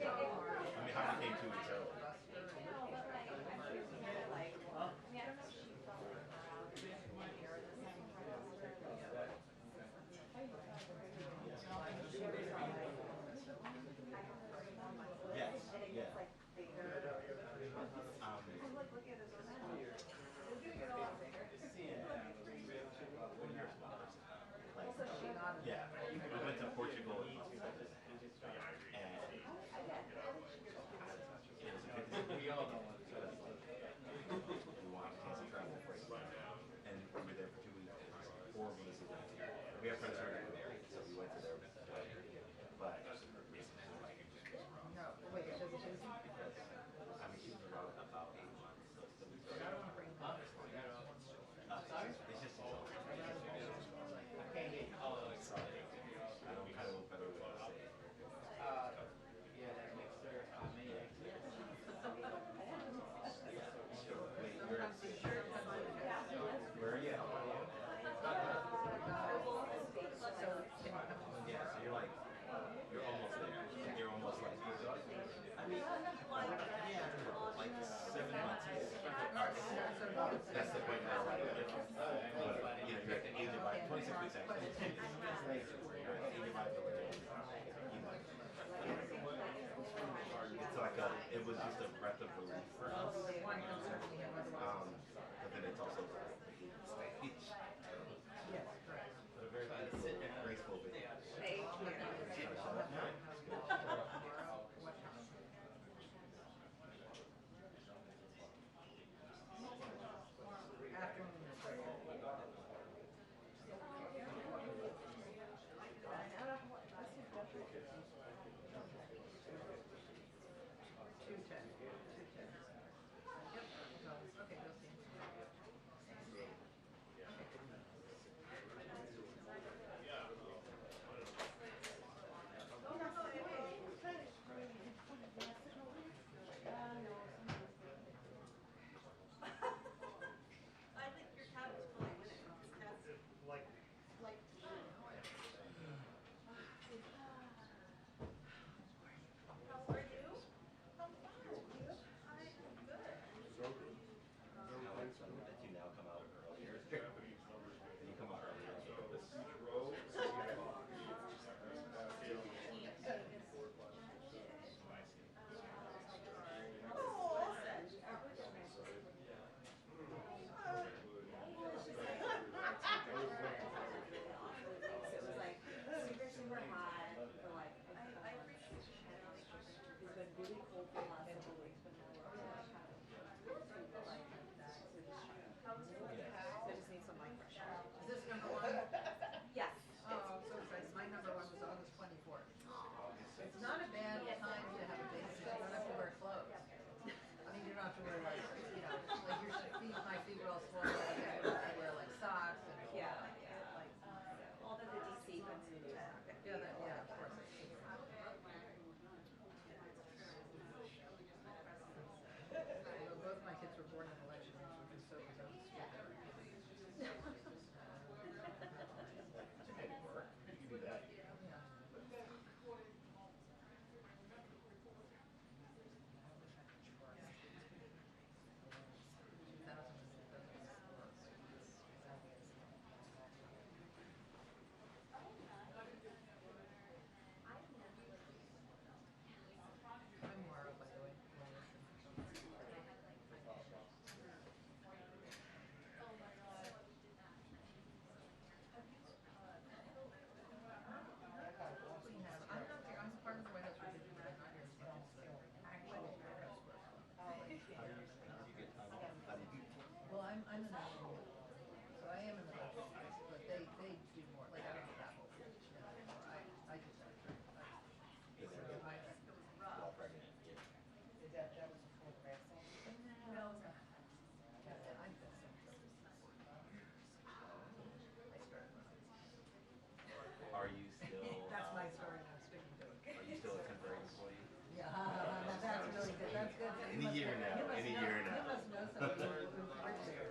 I mean, how many came 2 weeks early? Yes, yeah. Yeah, we went to Portugal and it was a 50 we all know we wanted to travel and we were there for 2 weeks. It was horrible to see them. We have friends who are married, so we went to their but no, wait, it doesn't because I mean she was around about 8 months. So I don't want to bring it up. it's just I can't get sorry. I don't kind of better way to say it. Yeah, that makes sense. Wait, where are you? Yeah, so you're like, you're almost there. You're almost like, I mean, yeah, like 7 months. That's the point now, right? But, you know, you're at the age of like 26 weeks actually. You're at the age of like, it's like it was just a breath of relief for us. But then it's also the stage. Yes, correct. But a very graceful video. Thank you. Afternoon is great. 210. Yep. Okay, go see. I think your cat was fully winning. His cat's Like, How are you? I'm fine. You? I am good. I like that you now come out earlier. You come out earlier. This It was like super hot for like I appreciate it's been really cold for the last couple weeks, but now we're like that. How was your week? I just need some mic pressure. Is this number one? Yes. Oh, I'm so excited. My number one was August 24th. It's not a bad time to have a baby because you don't have to wear clothes. I mean, you don't have to wear like, you know, like your feet, my feet were all swollen. I wear like socks and Yeah. All the sequins and yeah, of course. Well, both my kids were born in election years, which is so you do that. Yeah. I'm Mara, by the way. I'm part of the White House for 59 years, but I'm actually White House work. How do you get how do you Well, I'm in the national, so I am in the national, but they do more. Like I don't know that whole thing. I do that. while pregnant? That was before the vaccine? No, it's not. Yeah, I'm good. I started when I was. Are you still That's my story and I'm sticking to it. Are you still a temporary employee? Yeah, that's really good. That's good. In a year now. In a year now. You must know somebody who works there.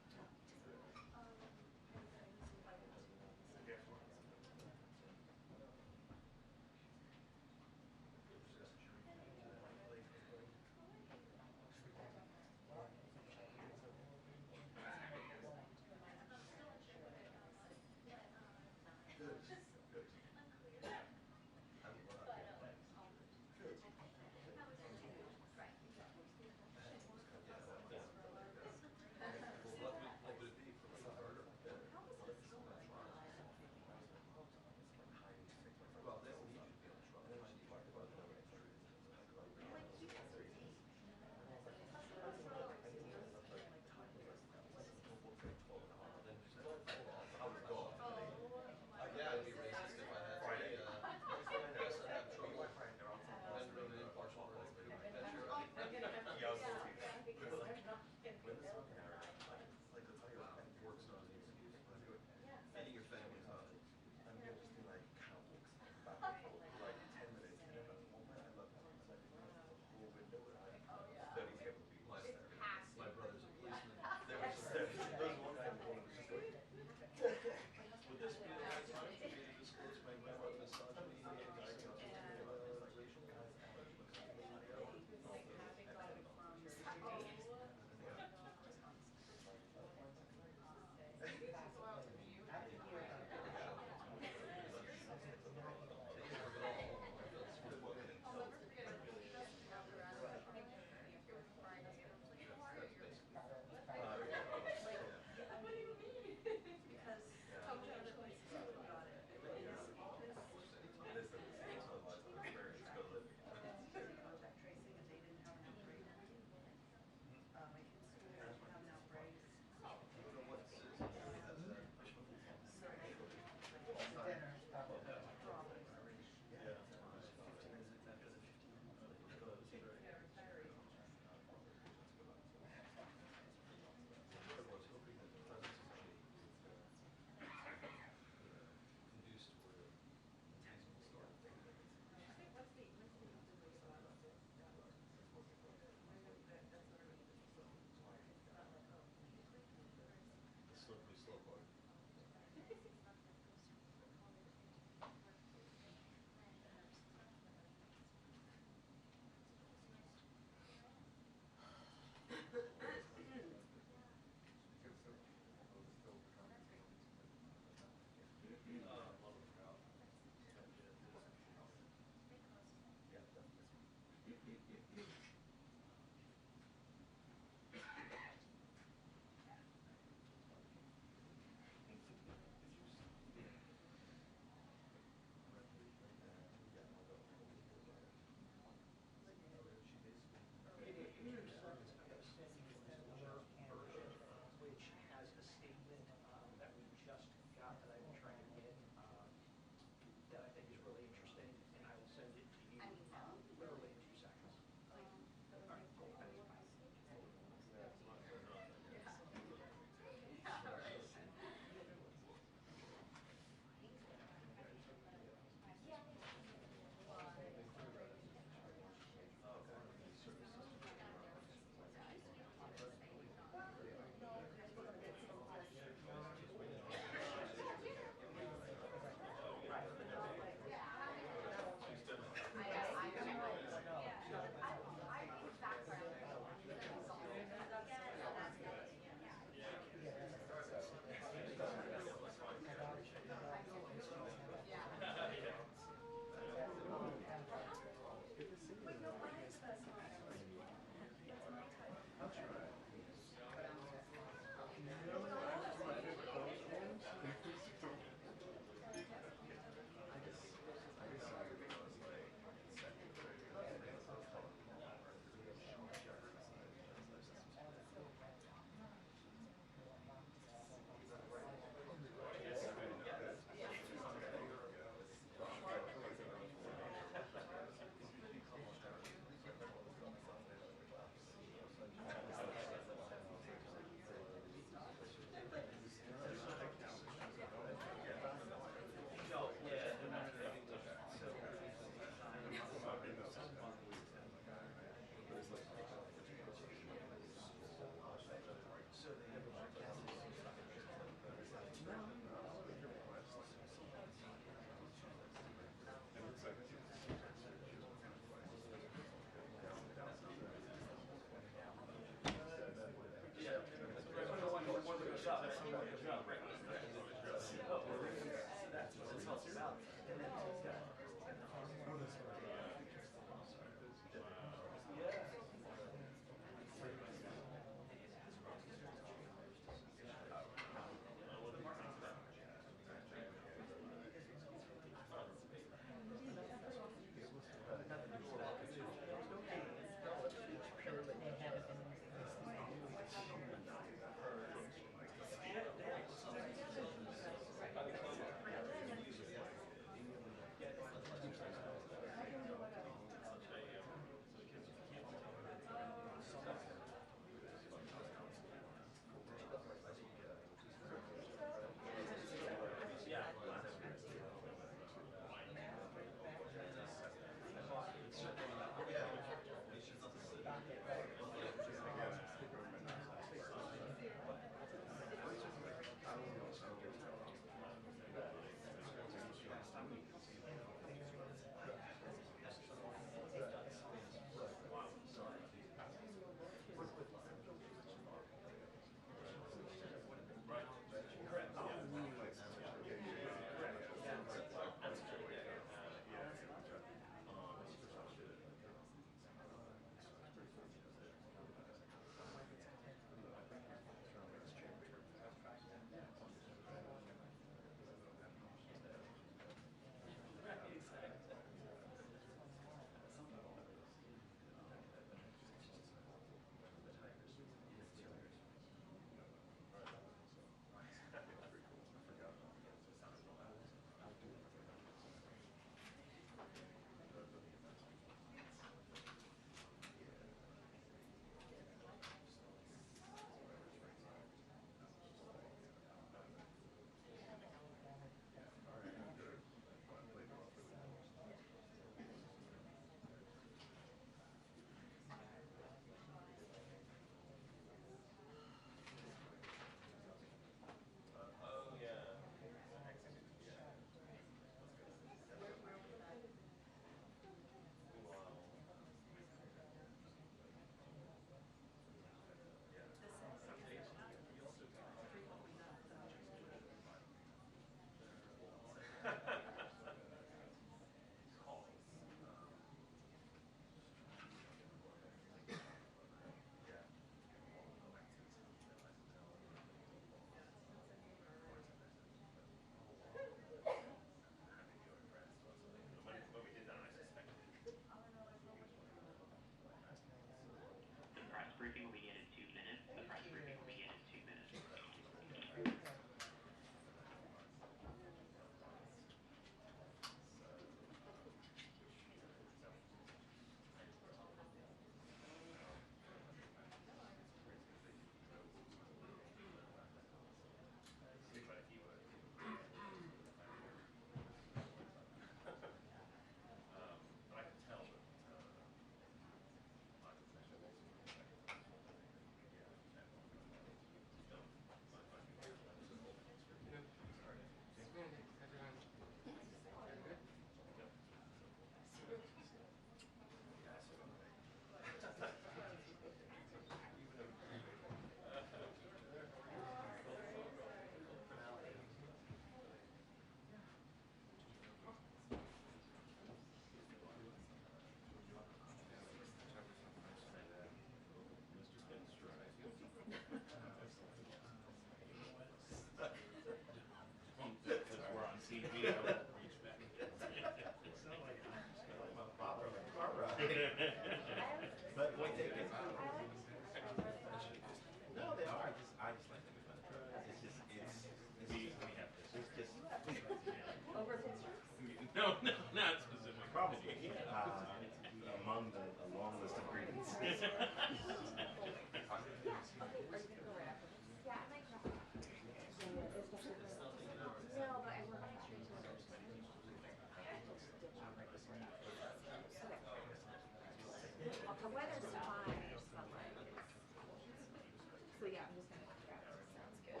I'm just gonna grab it. Sounds good.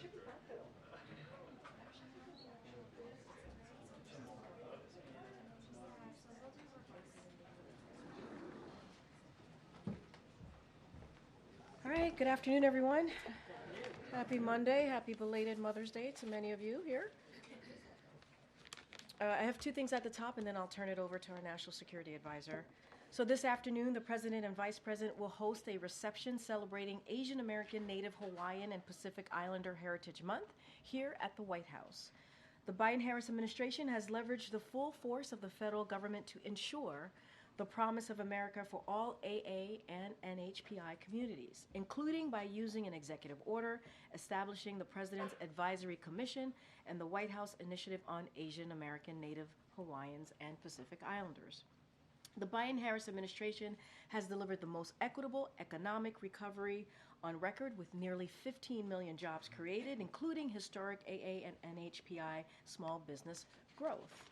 Should be fun though. All right, good afternoon, everyone. Happy Monday, happy belated Mother's Day to many of you here. I have two things at the top, and then I'll turn it over to our National Security Advisor. So this afternoon, the President and Vice President will host a reception celebrating Asian American, Native Hawaiian, and Pacific Islander Heritage Month here at the White House. The Biden-Harris administration has leveraged the full force of the federal government to ensure the promise of America for all AA and NHPI communities, including by using an executive order establishing the President's Advisory Commission and the White House Initiative on Asian American, Native Hawaiians, and Pacific Islanders. The Biden-Harris administration has delivered the most equitable economic recovery on record, with nearly 15 million jobs created, including historic AA and NHPI small business growth.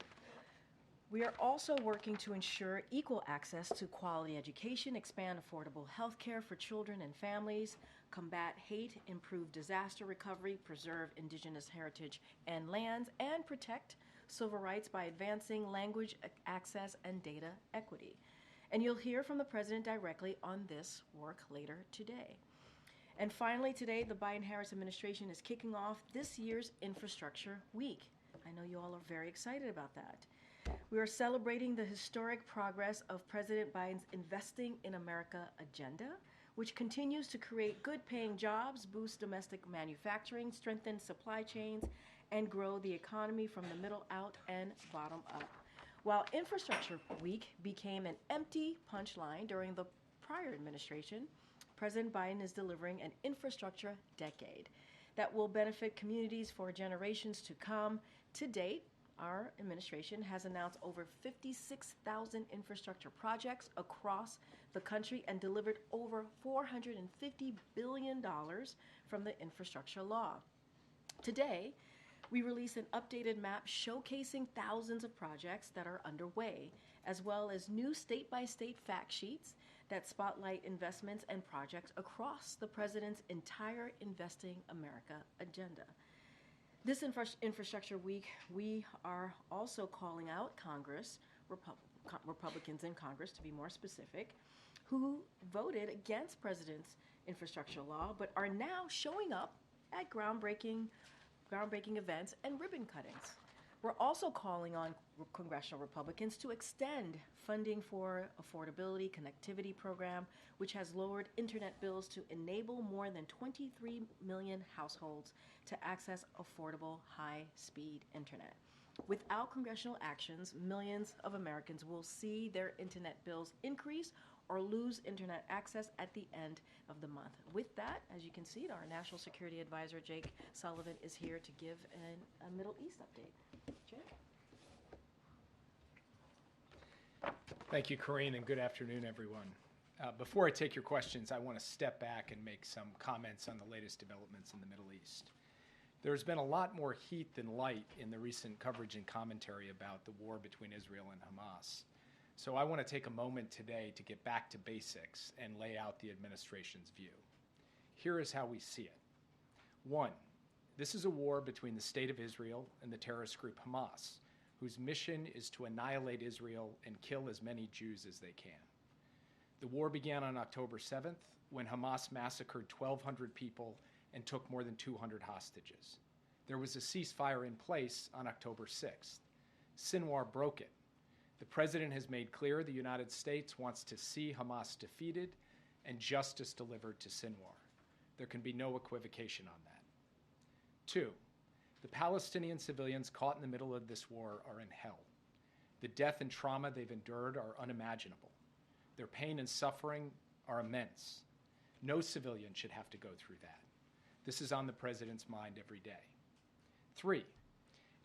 We are also working to ensure equal access to quality education, expand affordable health care for children and families, combat hate, improve disaster recovery, preserve indigenous heritage and lands, and protect civil rights by advancing language access and data equity. And you'll hear from the President directly on this work later today. And finally, today, the Biden-Harris administration is kicking off this year's Infrastructure Week. I know you all are very excited about that. We are celebrating the historic progress of President Biden's Investing in America agenda, which continues to create good-paying jobs, boost domestic manufacturing, strengthen supply chains, and grow the economy from the middle out and bottom up. While Infrastructure Week became an empty punchline during the prior administration, President Biden is delivering an infrastructure decade that will benefit communities for generations to come. To date, our administration has announced over 56,000 infrastructure projects across the country and delivered over $450 billion from the infrastructure law. Today, we release an updated map showcasing thousands of projects that are underway, as well as new state-by-state fact sheets that spotlight investments and projects across the President's entire Investing America agenda. This Infrastructure Week, we are also calling out Congress, Republicans in Congress to be more specific, who voted against President's infrastructure law but are now showing up at groundbreaking events and ribbon cuttings. We're also calling on congressional Republicans to extend funding for Affordability Connectivity Program, which has lowered internet bills to enable more than 23 million households to access affordable high-speed internet. Without congressional actions, millions of Americans will see their internet bills increase or lose internet access at the end of the month. With that, as you can see, our National Security Advisor, Jake Sullivan, is here to give a Middle East update. Jake? Thank you, Karine, and good afternoon, everyone. Before I take your questions, I want to step back and make some comments on the latest developments in the Middle East. There's been a lot more heat than light in the recent coverage and commentary about the war between Israel and Hamas. So I want to take a moment today to get back to basics and lay out the administration's view. Here is how we see it. 1, this is a war between the State of Israel and the terrorist group Hamas, whose mission is to annihilate Israel and kill as many Jews as they can. The war began on October 7th, when Hamas massacred 1,200 people and took more than 200 hostages. There was a ceasefire in place on October 6th. Sinwar broke it. The president has made clear the United States wants to see Hamas defeated and justice delivered to Sinwar. There can be no equivocation on that. 2, the Palestinian civilians caught in the middle of this war are in hell. The death and trauma they've endured are unimaginable. Their pain and suffering are immense. No civilian should have to go through that. This is on the president's mind every day. 3,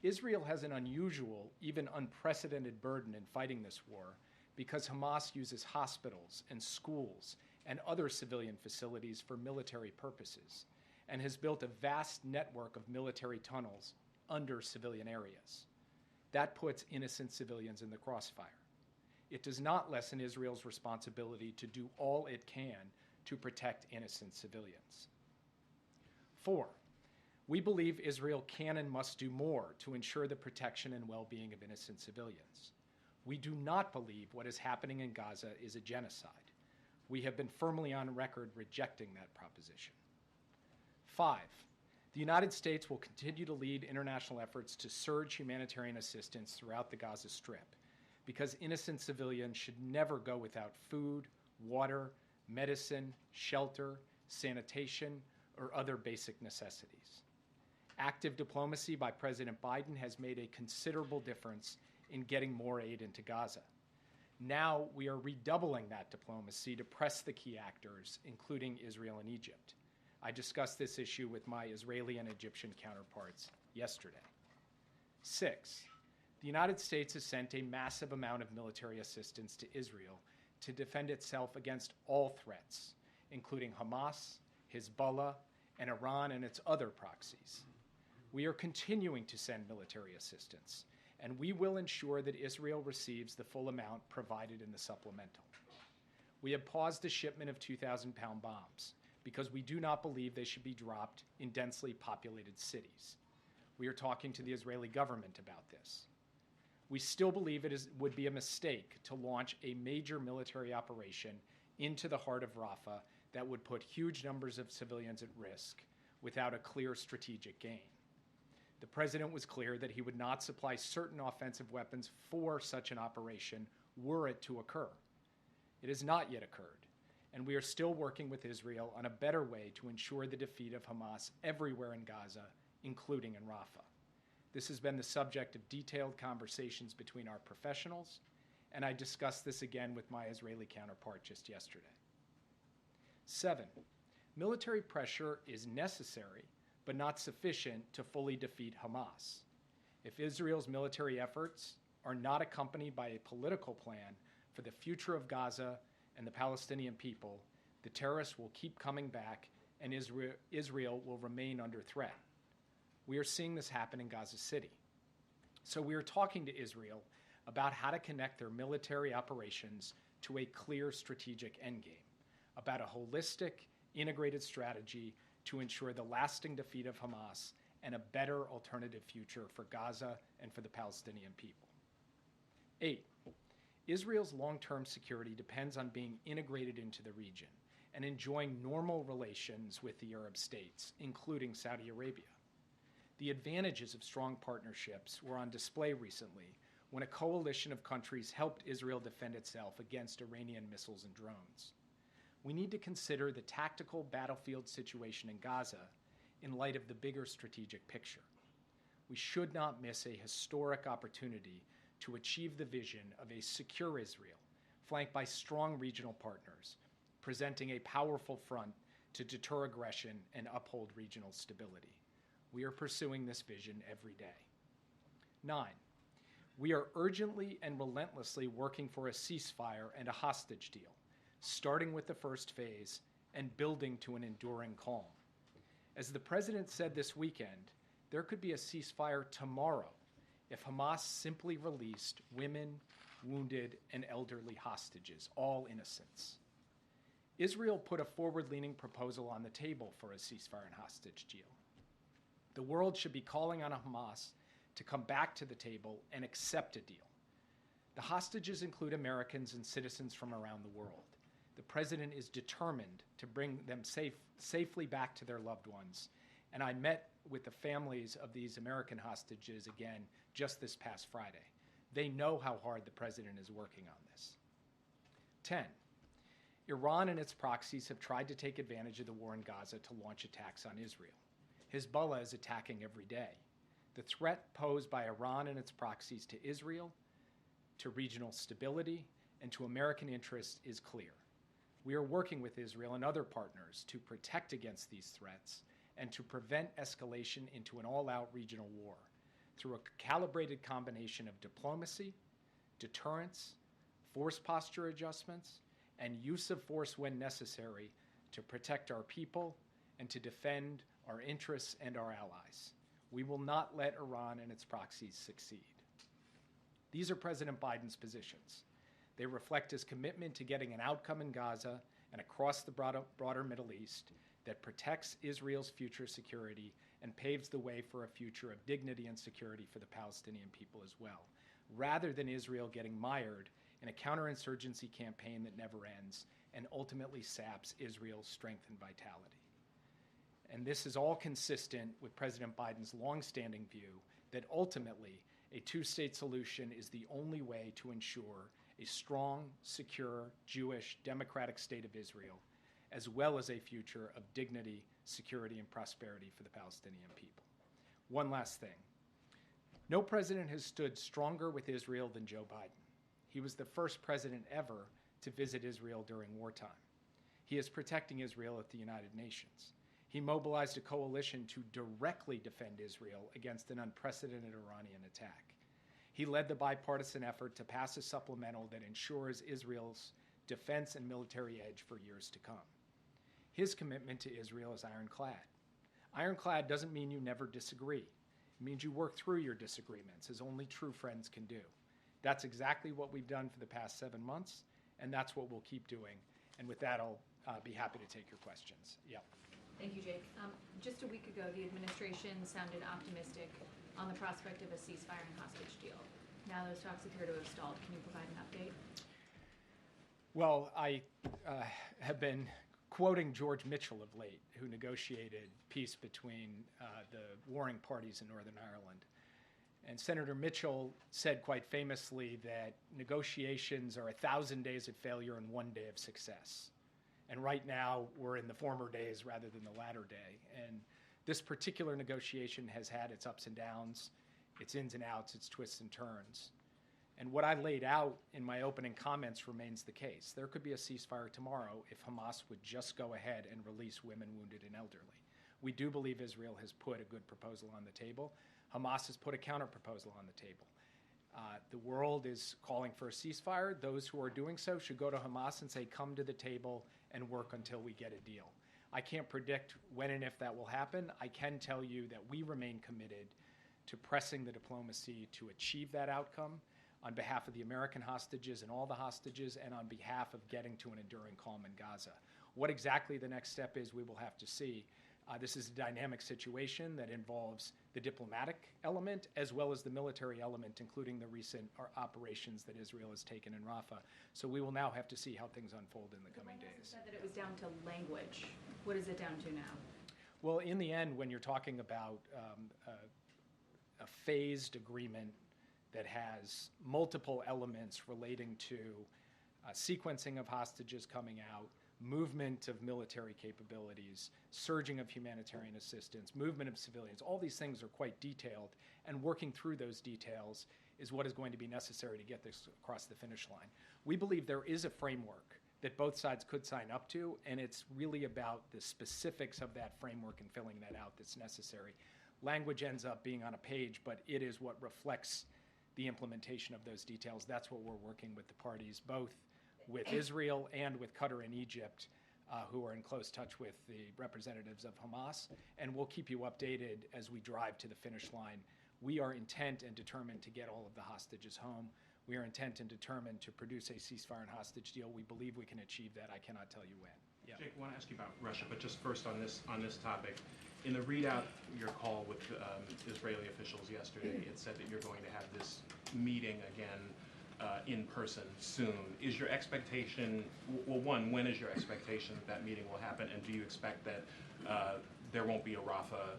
Israel has an unusual, even unprecedented burden in fighting this war because Hamas uses hospitals and schools and other civilian facilities for military purposes and has built a vast network of military tunnels under civilian areas. That puts innocent civilians in the crossfire. it does not lessen Israel's responsibility to do all it can to protect innocent civilians. 4, we believe Israel can and must do more to ensure the protection and well-being of innocent civilians. We do not believe what is happening in Gaza is a genocide. We have been firmly on record rejecting that proposition. 5, the United States will continue to lead international efforts to surge humanitarian assistance throughout the Gaza Strip, because innocent civilians should never go without food, water, medicine, shelter, sanitation, or other basic necessities. Active diplomacy by President Biden has made a considerable difference in getting more aid into Gaza. Now we are redoubling that diplomacy to press the key actors, including Israel and Egypt. I discussed this issue with my Israeli and Egyptian counterparts yesterday. 6, the United States has sent a massive amount of military assistance to Israel to defend itself against all threats, including Hamas, Hezbollah, and Iran and its other proxies. We are continuing to send military assistance, and we will ensure that Israel receives the full amount provided in the supplemental. We have paused the shipment of 2,000-pound bombs because we do not believe they should be dropped in densely populated cities. We are talking to the Israeli government about this. We still believe would be a mistake to launch a major military operation into the heart of Rafah that would put huge numbers of civilians at risk without a clear strategic gain. The president was clear that he would not supply certain offensive weapons for such an operation were it to occur. It has not yet occurred, and we are still working with Israel on a better way to ensure the defeat of Hamas everywhere in Gaza, including in Rafah. This has been the subject of detailed conversations between our professionals, and I discussed this again with my Israeli counterpart just yesterday. 7, military pressure is necessary, but not sufficient to fully defeat Hamas. If Israel's military efforts are not accompanied by a political plan for the future of Gaza and the Palestinian people, the terrorists will keep coming back and Israel will remain under threat. We are seeing this happen in Gaza City. So we are talking to Israel about how to connect their military operations to a clear strategic endgame, about a holistic, integrated strategy to ensure the lasting defeat of Hamas and a better alternative future for Gaza and for the Palestinian people. 8, Israel's long-term security depends on being integrated into the region and enjoying normal relations with the Arab states, including Saudi Arabia. The advantages of strong partnerships were on display recently when a coalition of countries helped Israel defend itself against Iranian missiles and drones. We need to consider the tactical battlefield situation in Gaza in light of the bigger strategic picture. We should not miss a historic opportunity to achieve the vision of a secure Israel, flanked by strong regional partners, presenting a powerful front to deter aggression and uphold regional stability. We are pursuing this vision every day. 9, we are urgently and relentlessly working for a ceasefire and a hostage deal, starting with the first phase and building to an enduring calm. As the president said this weekend, there could be a ceasefire tomorrow if Hamas simply released women, wounded, and elderly hostages, all innocents. Israel put a forward-leaning proposal on the table for a ceasefire and hostage deal. The world should be calling on Hamas to come back to the table and accept a deal. The hostages include Americans and citizens from around the world. The president is determined to bring them safely back to their loved ones, and I met with the families of these American hostages again just this past Friday. They know how hard the president is working on this. 10, Iran and its proxies have tried to take advantage of the war in Gaza to launch attacks on Israel. Hezbollah is attacking every day. The threat posed by Iran and its proxies to Israel, to regional stability, and to American interests is clear. We are working with Israel and other partners to protect against these threats and to prevent escalation into an all-out regional war through a calibrated combination of diplomacy, deterrence, force posture adjustments, and use of force when necessary to protect our people and to defend our interests and our allies. We will not let Iran and its proxies succeed. These are President Biden's positions. They reflect his commitment to getting an outcome in Gaza and across the broader Middle East that protects Israel's future security and paves the way for a future of dignity and security for the Palestinian people as well, rather than Israel getting mired in a counterinsurgency campaign that never ends and ultimately saps Israel's strength and vitality. And this is all consistent with President Biden's longstanding view that ultimately a two-state solution is the only way to ensure a strong, secure, Jewish, democratic state of Israel, as well as a future of dignity, security, and prosperity for the Palestinian people. One last thing. No president has stood stronger with Israel than Joe Biden. He was the first president ever to visit Israel during wartime. He is protecting Israel at the United Nations. He mobilized a coalition to directly defend Israel against an unprecedented Iranian attack. He led the bipartisan effort to pass a supplemental that ensures Israel's defense and military edge for years to come. His commitment to Israel is ironclad. Ironclad doesn't mean you never disagree. It means you work through your disagreements, as only true friends can do. That's exactly what we've done for the past 7 months, and that's what we'll keep doing. And with that, I'll be happy to take your questions. Yeah. Thank you, Jake. Just a week ago, the administration sounded optimistic on the prospect of a ceasefire and hostage deal. Now those talks appear to have stalled. Can you provide an update? Well, I have been quoting George Mitchell of late, who negotiated peace between the warring parties in Northern Ireland. And Senator Mitchell said quite famously that negotiations are 1,000 days of failure and 1 day of success. And right now, we're in the former days rather than the latter day. And this particular negotiation has had its ups and downs, its ins and outs, its twists and turns. And what I laid out in my opening comments remains the case. There could be a ceasefire tomorrow if Hamas would just go ahead and release women, wounded, and elderly. We do believe Israel has put a good proposal on the table. Hamas has put a counter-proposal on the table. The world is calling for a ceasefire. Those who are doing so should go to Hamas and say, come to the table and work until we get a deal. I can't predict when and if that will happen. I can tell you that we remain committed to pressing the diplomacy to achieve that outcome on behalf of the American hostages and all the hostages, and on behalf of getting to an enduring calm in Gaza. What exactly the next step is, we will have to see. This is a dynamic situation that involves the diplomatic element as well as the military element, including the recent operations that Israel has taken in Rafah. So we will now have to see how things unfold in the coming days. You said that it was down to language. What is it down to now? Well, in the end, when you're talking about a phased agreement that has multiple elements relating to sequencing of hostages coming out, movement of military capabilities, surging of humanitarian assistance, movement of civilians, all these things are quite detailed, and working through those details is what is going to be necessary to get this across the finish line. We believe there is a framework that both sides could sign up to, and it's really about the specifics of that framework and filling that out that's necessary. Language ends up being on a page, but it is what reflects the implementation of those details. That's what we're working with the parties, both with Israel and with Qatar and Egypt, who are in close touch with the representatives of Hamas, and we'll keep you updated as we drive to the finish line. We are intent and determined to get all of the hostages home. We are intent and determined to produce a ceasefire and hostage deal. We believe we can achieve that. I cannot tell you when. Yeah. Jake, I want to ask you about Russia, but just first on this topic. In the readout, your call with Israeli officials yesterday, it said that you're going to have this meeting again in person soon. Is your expectation, well, one, when is your expectation that meeting will happen, and do you expect that there won't be a Rafah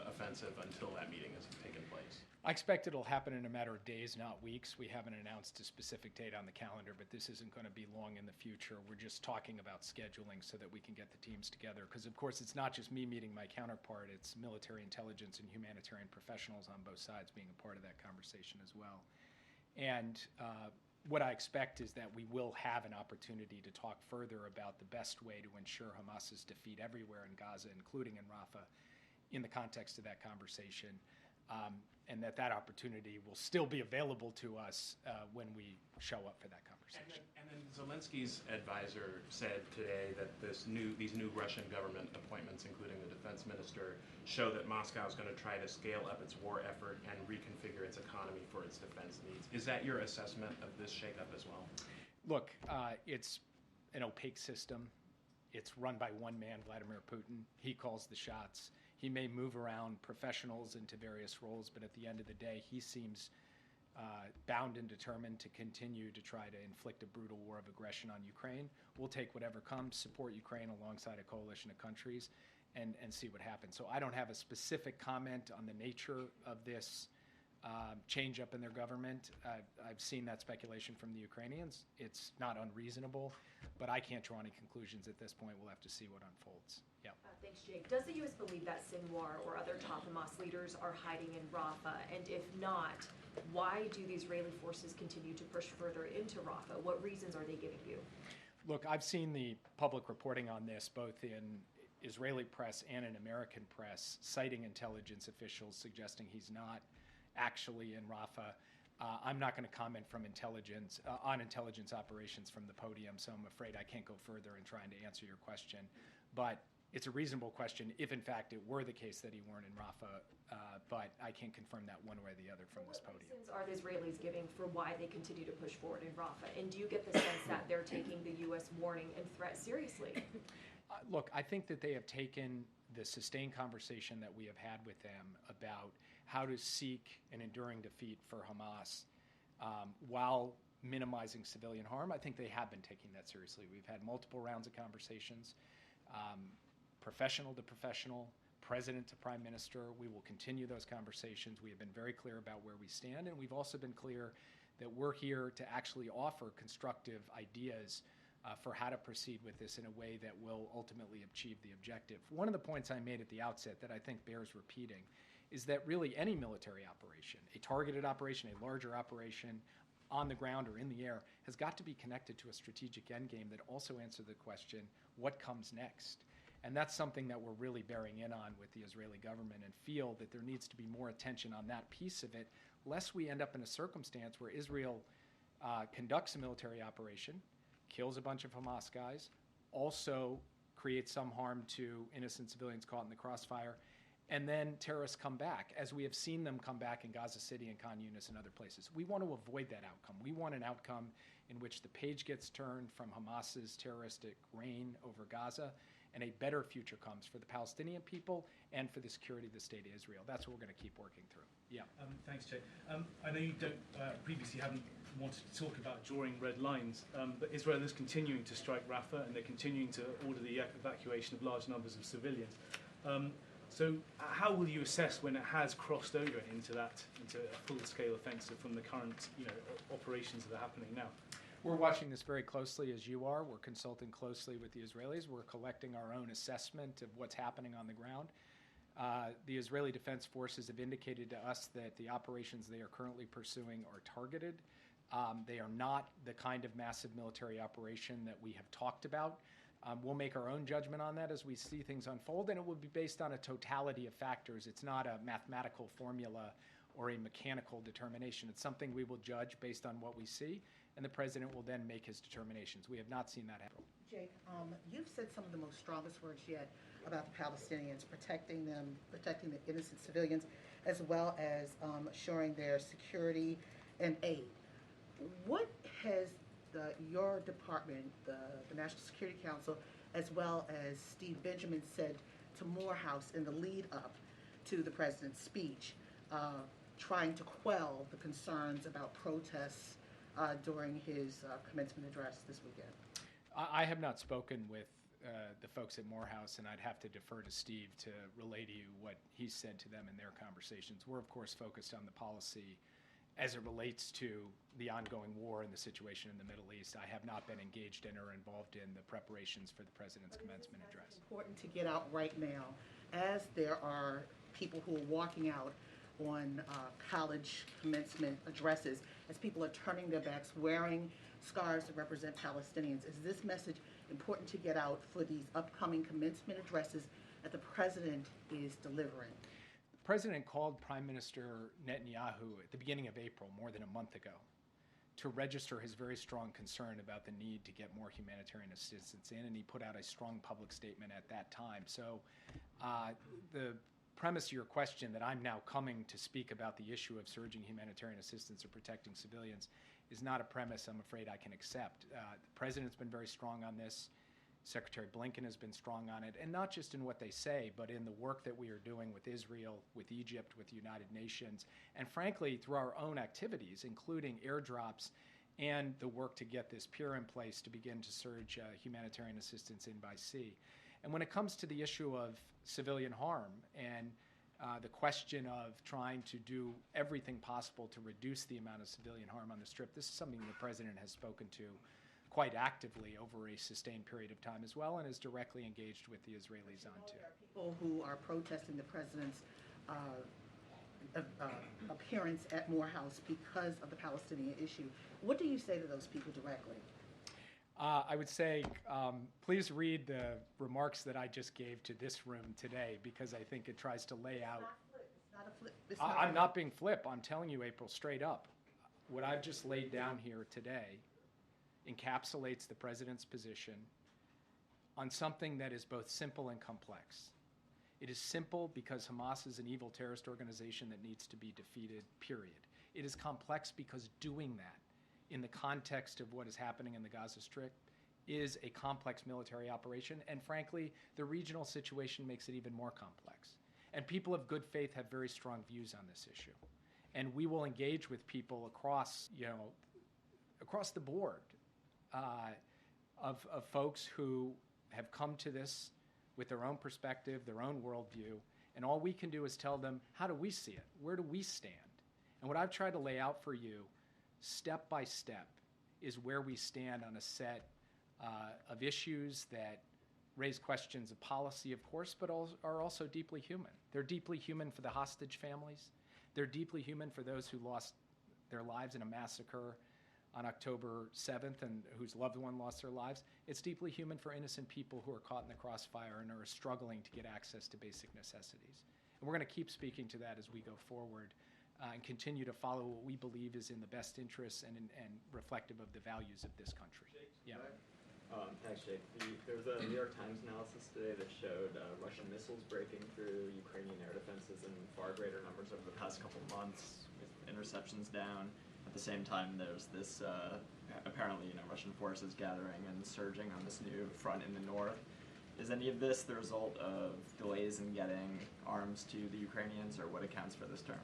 offensive until that meeting has taken place? I expect it'll happen in a matter of days, not weeks. We haven't announced a specific date on the calendar, but this isn't going to be long in the future. We're just talking about scheduling so that we can get the teams together. Because, of course, it's not just me meeting my counterpart. It's military intelligence and humanitarian professionals on both sides being a part of that conversation as well. And what I expect is that we will have an opportunity to talk further about the best way to ensure Hamas's defeat everywhere in Gaza, including in Rafah, in the context of that conversation. And that opportunity will still be available to us when we show up for that conversation. And then Zelensky's advisor said today that these new Russian government appointments, including the defense minister, show that Moscow is going to try to scale up its war effort and reconfigure its economy for its defense needs. Is that your assessment of this shakeup as well? Look, it's an opaque system. It's run by one man, Vladimir Putin. He calls the shots. He may move around professionals into various roles, but at the end of the day, he seems bound and determined to continue to try to inflict a brutal war of aggression on Ukraine. We'll take whatever comes, support Ukraine alongside a coalition of countries, and see what happens. So I don't have a specific comment on the nature of this change up in their government. I've seen that speculation from the Ukrainians. It's not unreasonable, but I can't draw any conclusions at this point. We'll have to see what unfolds. Yeah. Thanks, Jake. Does the U.S. believe that Sinwar or other top Hamas leaders are hiding in Rafah? And if not, why do the Israeli forces continue to push further into Rafah? What reasons are they giving you? Look, I've seen the public reporting on this, both in Israeli press and in American press, citing intelligence officials suggesting he's not actually in Rafah. I'm not going to comment from on intelligence operations from the podium, so I'm afraid I can't go further in trying to answer your question. But it's a reasonable question if, in fact, it were the case that he weren't in Rafah, but I can't confirm that one way or the other from this podium. What reasons are the Israelis giving for why they continue to push forward in Rafah? And do you get the sense that they're taking the U.S. warning and threat seriously? Look, I think that they have taken the sustained conversation that we have had with them about how to seek an enduring defeat for Hamas while minimizing civilian harm. I think they have been taking that seriously. We've had multiple rounds of conversations. Professional to professional, president to prime minister. We will continue those conversations. We have been very clear about where we stand, and we've also been clear that we're here to actually offer constructive ideas for how to proceed with this in a way that will ultimately achieve the objective. One of the points I made at the outset that I think bears repeating is that really any military operation, a targeted operation, a larger operation on the ground or in the air, has got to be connected to a strategic endgame that also answers the question, what comes next? And that's something that we're really bearing in on with the Israeli government, and feel that there needs to be more attention on that piece of it, lest we end up in a circumstance where Israel conducts a military operation, kills a bunch of Hamas guys, also creates some harm to innocent civilians caught in the crossfire, and then terrorists come back, as we have seen them come back in Gaza City and Khan Yunis and other places. We want to avoid that outcome. We want an outcome in which the page gets turned from Hamas's terroristic reign over Gaza, and a better future comes for the Palestinian people and for the security of the state of Israel. That's what we're going to keep working through. Yeah. Thanks, Jay. I know you don't previously haven't wanted to talk about drawing red lines, but Israel is continuing to strike Rafah, and they're continuing to order the evacuation of large numbers of civilians. So how will you assess when it has crossed over into a full-scale offensive from the current operations that are happening now? We're watching this very closely, as you are. We're consulting closely with the Israelis. We're collecting our own assessment of what's happening on the ground. The Israeli Defense Forces have indicated to us that the operations they are currently pursuing are targeted. They are not the kind of massive military operation that we have talked about. We'll make our own judgment on that as we see things unfold, and it will be based on a totality of factors. It's not a mathematical formula or a mechanical determination. It's something we will judge based on what we see, and the president will then make his determinations. We have not seen that happen. Jake, you've said some of the most strongest words yet about the Palestinians, protecting them, protecting the innocent civilians, as well as assuring their security and aid. What has your department, the National Security Council, as well as Steve Benjamin, said to Morehouse in the lead up to the president's speech, trying to quell the concerns about protests during his commencement address this weekend? I have not spoken with the folks at Morehouse, and I'd have to defer to Steve to relay to you what he said to them in their conversations. We're, of course, focused on the policy as it relates to the ongoing war and the situation in the Middle East. I have not been engaged in or involved in the preparations for the president's commencement address. It's important to get out right now, as there are people who are walking out on college commencement addresses, as people are turning their backs, wearing scarves that represent Palestinians. Is this message important to get out for these upcoming commencement addresses that the president is delivering? The president called Prime Minister Netanyahu at the beginning of April, more than a month ago, to register his very strong concern about the need to get more humanitarian assistance in, and he put out a strong public statement at that time. So the premise of your question, that I'm now coming to speak about the issue of surging humanitarian assistance or protecting civilians, is not a premise I'm afraid I can accept. The president's been very strong on this. Secretary Blinken has been strong on it, and not just in what they say, but in the work that we are doing with Israel, with Egypt, with the United Nations, and frankly, through our own activities, including airdrops and the work to get this pier in place to begin to surge humanitarian assistance in by sea. And when it comes to the issue of civilian harm and the question of trying to do everything possible to reduce the amount of civilian harm on the Strip, this is something the president has spoken to quite actively over a sustained period of time as well, and is directly engaged with the Israelis on too. There are people who are protesting the president's appearance at Morehouse because of the Palestinian issue. What do you say to those people directly? I would say, please read the remarks that I just gave to this room today, because I think it tries to lay out. It's not a flip. I'm not being flip. I'm telling you, April, straight up. What I've just laid down here today encapsulates the president's position on something that is both simple and complex. It is simple because Hamas is an evil terrorist organization that needs to be defeated, period. It is complex because doing that in the context of what is happening in the Gaza Strip is a complex military operation, and frankly, the regional situation makes it even more complex. And people of good faith have very strong views on this issue. And we will engage with people across the board, of folks who have come to this with their own perspective, their own worldview, and all we can do is tell them, how do we see it? Where do we stand? And what I've tried to lay out for you, step by step, is where we stand on a set of issues that raise questions of policy, of course, but are also deeply human. They're deeply human for the hostage families. They're deeply human for those who lost their lives in a massacre on October 7th and whose loved one lost their lives. It's deeply human for innocent people who are caught in the crossfire and are struggling to get access to basic necessities. And we're going to keep speaking to that as we go forward and continue to follow what we believe is in the best interests and reflective of the values of this country. Yeah. Thanks, Jake. There was a New York Times analysis today that showed Russian missiles breaking through Ukrainian air defenses in far greater numbers over the past couple months, with interceptions down. At the same time, there's this apparently, Russian forces gathering and surging on this new front in the north. Is any of this the result of delays in getting arms to the Ukrainians, or what accounts for this term?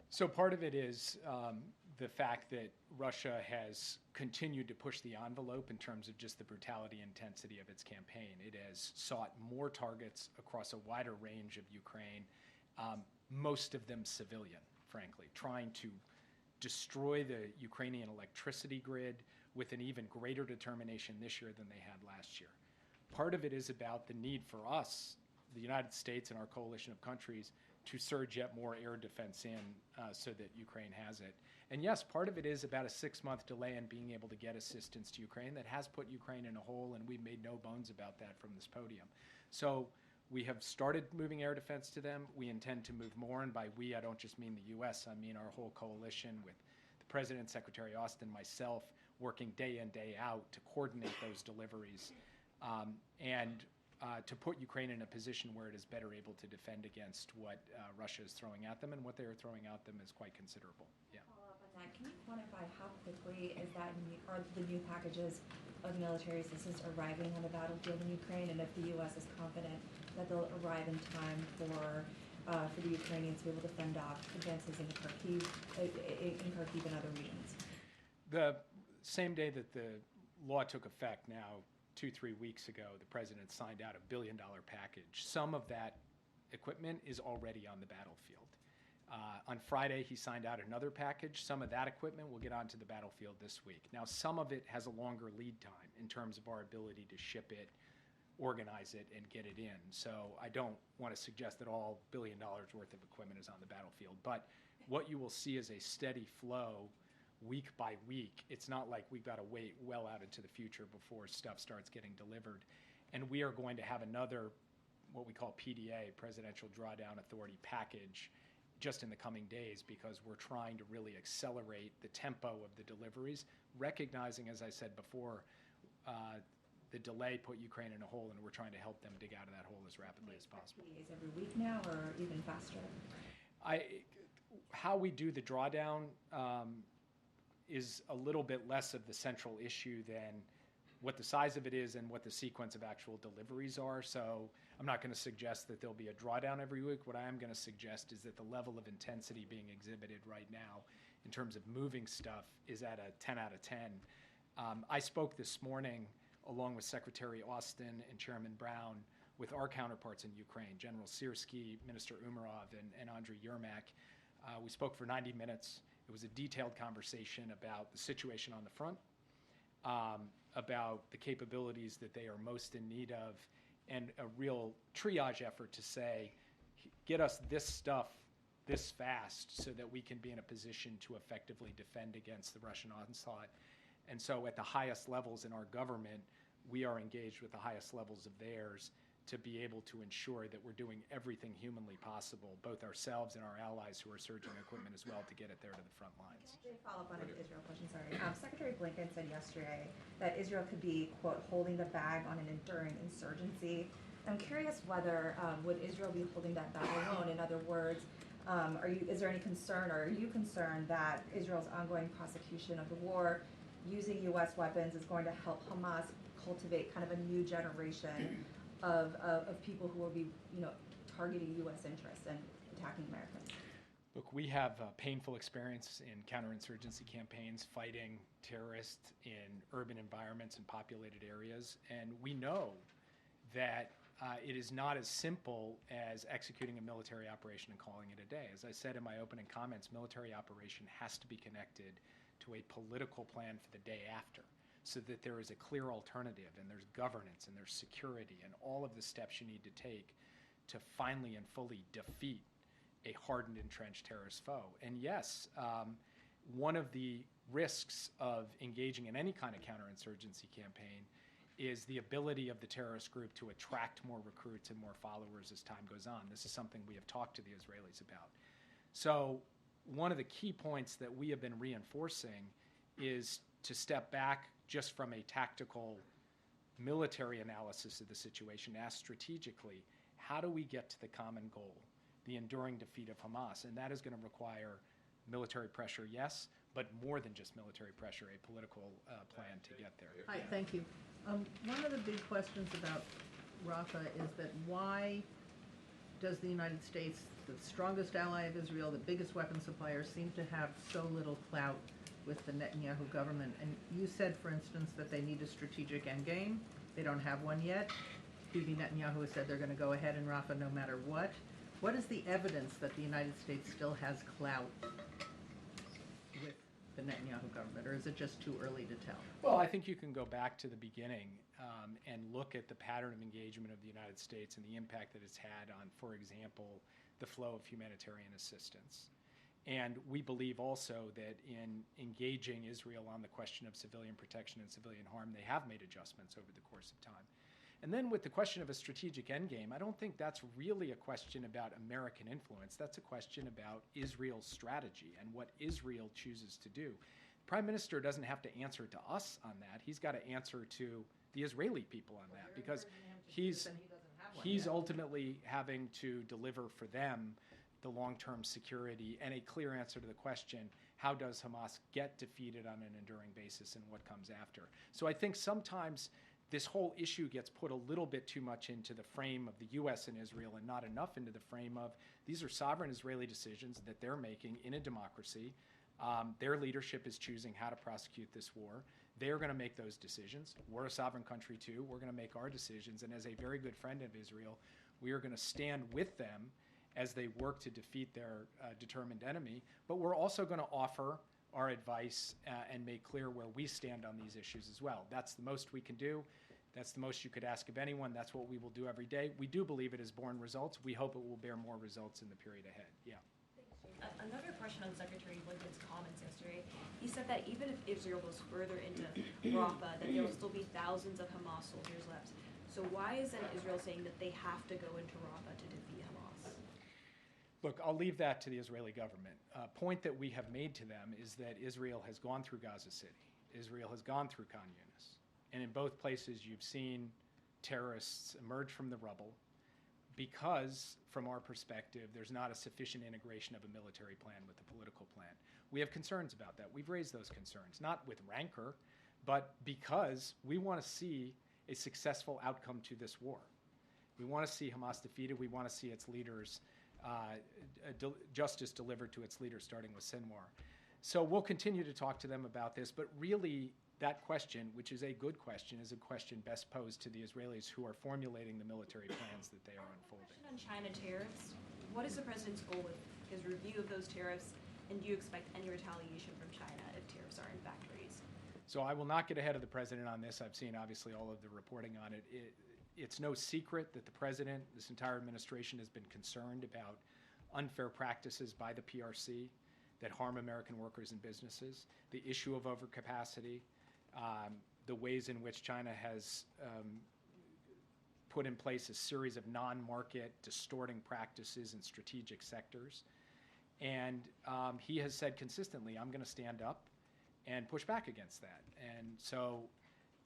So part of it is the fact that Russia has continued to push the envelope in terms of just the brutality and intensity of its campaign. It has sought more targets across a wider range of Ukraine, most of them civilian, frankly, trying to destroy the Ukrainian electricity grid with an even greater determination this year than they had last year. Part of it is about the need for us, the United States and our coalition of countries, to surge yet more air defense in so that Ukraine has it. And yes, part of it is about a 6-month delay in being able to get assistance to Ukraine that has put Ukraine in a hole, and we've made no bones about that from this podium. So we have started moving air defense to them. We intend to move more, and by we, I don't just mean the U.S., I mean our whole coalition with the President, Secretary Austin, myself, working day in, day out to coordinate those deliveries and to put Ukraine in a position where it is better able to defend against what Russia is throwing at them, and what they are throwing at them is quite considerable. Yeah. Follow up on that. Can you quantify how quickly are the new packages of military assistance arriving on the battlefield in Ukraine, and if the U.S. is confident that they'll arrive in time for the Ukrainians to be able to fend off advances into Kharkiv and other regions? The same day that the law took effect, now 2-3 weeks ago, the president signed out $1 billion package. Some of that equipment is already on the battlefield. On Friday, he signed out another package. Some of that equipment will get onto the battlefield this week. Now, some of it has a longer lead time in terms of our ability to ship it, organize it, and get it in. So I don't want to suggest that all $1 billion worth of equipment is on the battlefield. But what you will see is a steady flow week by week. It's not like we've got to wait well out into the future before stuff starts getting delivered. And we are going to have another, what we call PDA, Presidential Drawdown Authority package, just in the coming days, because we're trying to really accelerate the tempo of the deliveries, recognizing, as I said before, the delay put Ukraine in a hole, and we're trying to help them dig out of that hole as rapidly as possible. PDAs every week now, or even faster? How we do the drawdown is a little bit less of the central issue than what the size of it is and what the sequence of actual deliveries are. So I'm not going to suggest that there'll be a drawdown every week. What I am going to suggest is that the level of intensity being exhibited right now in terms of moving stuff is at a 10 out of 10. I spoke this morning along with Secretary Austin and Chairman Brown with our counterparts in Ukraine, General Syrskyi, Minister Umarov, and Andriy Yermak. We spoke for 90 minutes. It was a detailed conversation about the situation on the front, about the capabilities that they are most in need of, and a real triage effort to say, get us this stuff this fast so that we can be in a position to effectively defend against the Russian onslaught. And so at the highest levels in our government, we are engaged with the highest levels of theirs to be able to ensure that we're doing everything humanly possible, both ourselves and our allies who are surging equipment as well, to get it there to the front lines. Can I follow up on an Israel question? Sorry. Secretary Blinken said yesterday that Israel could be, quote, holding the bag on an enduring insurgency. I'm curious whether would Israel be holding that bag alone? In other words, is there any concern, or are you concerned that Israel's ongoing prosecution of the war using U.S. weapons is going to help Hamas cultivate kind of a new generation of people who will be, targeting U.S. interests and attacking Americans? Look, we have painful experience in counterinsurgency campaigns, fighting terrorists in urban environments and populated areas, and we know that it is not as simple as executing a military operation and calling it a day. As I said in my opening comments, military operation has to be connected to a political plan for the day after, so that there is a clear alternative, and there's governance, and there's security, and all of the steps you need to take to finally and fully defeat a hardened, entrenched terrorist foe. And yes, one of the risks of engaging in any kind of counterinsurgency campaign is the ability of the terrorist group to attract more recruits and more followers as time goes on. This is something we have talked to the Israelis about. So one of the key points that we have been reinforcing is to step back just from a tactical military analysis of the situation, ask strategically, how do we get to the common goal, the enduring defeat of Hamas? And that is going to require military pressure, yes, but more than just military pressure, a political plan to get there. Hi, thank you. One of the big questions about Rafah is that why does the United States, the strongest ally of Israel, the biggest weapon supplier, seem to have so little clout with the Netanyahu government? And you said, for instance, that they need a strategic endgame. They don't have one yet. Bibi Netanyahu has said they're going to go ahead in Rafah no matter what. What is the evidence that the United States still has clout with the Netanyahu government, or is it just too early to tell? Well, I think you can go back to the beginning and look at the pattern of engagement of the United States and the impact that it's had on, for example, the flow of humanitarian assistance. And we believe also that in engaging Israel on the question of civilian protection and civilian harm, they have made adjustments over the course of time. And then with the question of a strategic endgame, I don't think that's really a question about American influence. That's a question about Israel's strategy and what Israel chooses to do. The Prime Minister doesn't have to answer to us on that. He's got to answer to the Israeli people on that, because he's ultimately having to deliver for them the long-term security and a clear answer to the question, how does Hamas get defeated on an enduring basis and what comes after? So I think sometimes this whole issue gets put a little bit too much into the frame of the U.S. and Israel and not enough into the frame of these are sovereign Israeli decisions that they're making in a democracy. Their leadership is choosing how to prosecute this war. They're going to make those decisions. We're a sovereign country too. We're going to make our decisions. And as a very good friend of Israel, we are going to stand with them as they work to defeat their determined enemy. But we're also going to offer our advice and make clear where we stand on these issues as well. That's the most we can do. That's the most you could ask of anyone. That's what we will do every day. We do believe it has borne results. We hope it will bear more results in the period ahead. Yeah. Another question on Secretary Blinken's comments yesterday. He said that even if Israel goes further into Rafah, that there will still be thousands of Hamas soldiers left. So why isn't Israel saying that they have to go into Rafah to defeat Hamas? Look, I'll leave that to the Israeli government. A point that we have made to them is that Israel has gone through Gaza City. Israel has gone through Khan Yunis. And in both places, you've seen terrorists emerge from the rubble because, from our perspective, there's not a sufficient integration of a military plan with the political plan. We have concerns about that. We've raised those concerns, not with rancor, but because we want to see a successful outcome to this war. We want to see Hamas defeated. We want to see its leaders, justice delivered to its leaders, starting with Sinwar. So we'll continue to talk to them about this, but really that question, which is a good question, is a question best posed to the Israelis who are formulating the military plans that they are unfolding. On China tariffs, what is the president's goal with his review of those tariffs, and do you expect any retaliation from China if tariffs are in fact raised? So I will not get ahead of the president on this. I've seen obviously all of the reporting on it. It's no secret that the president, this entire administration, has been concerned about unfair practices by the PRC that harm American workers and businesses, the issue of overcapacity, the ways in which China has put in place a series of non-market distorting practices in strategic sectors. And he has said consistently, I'm going to stand up and push back against that. And so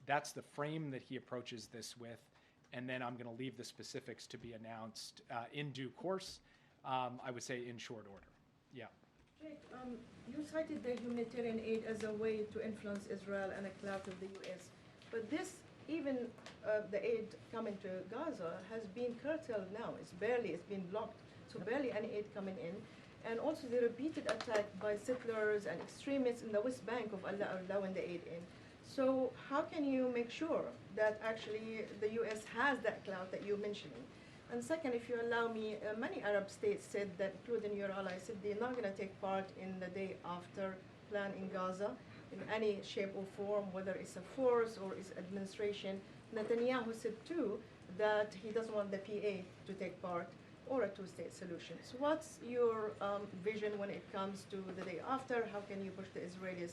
that's the frame that he approaches this with. And then I'm going to leave the specifics to be announced in due course, I would say in short order. Yeah. Jake, you cited the humanitarian aid as a way to influence Israel and a clout of the U.S. But this, even the aid coming to Gaza, has been curtailed now. It's been blocked. So barely any aid coming in. And also the repeated attack by settlers and extremists in the West Bank of allowing the aid in. So how can you make sure that actually the U.S. has that clout that you're mentioning? And second, if you allow me, many Arab states said that, including your allies, said they're not going to take part in the day after plan in Gaza in any shape or form, whether it's a force or it's administration. Netanyahu said too that he doesn't want the PA to take part or a two-state solution. So what's your vision when it comes to the day after? How can you push the Israelis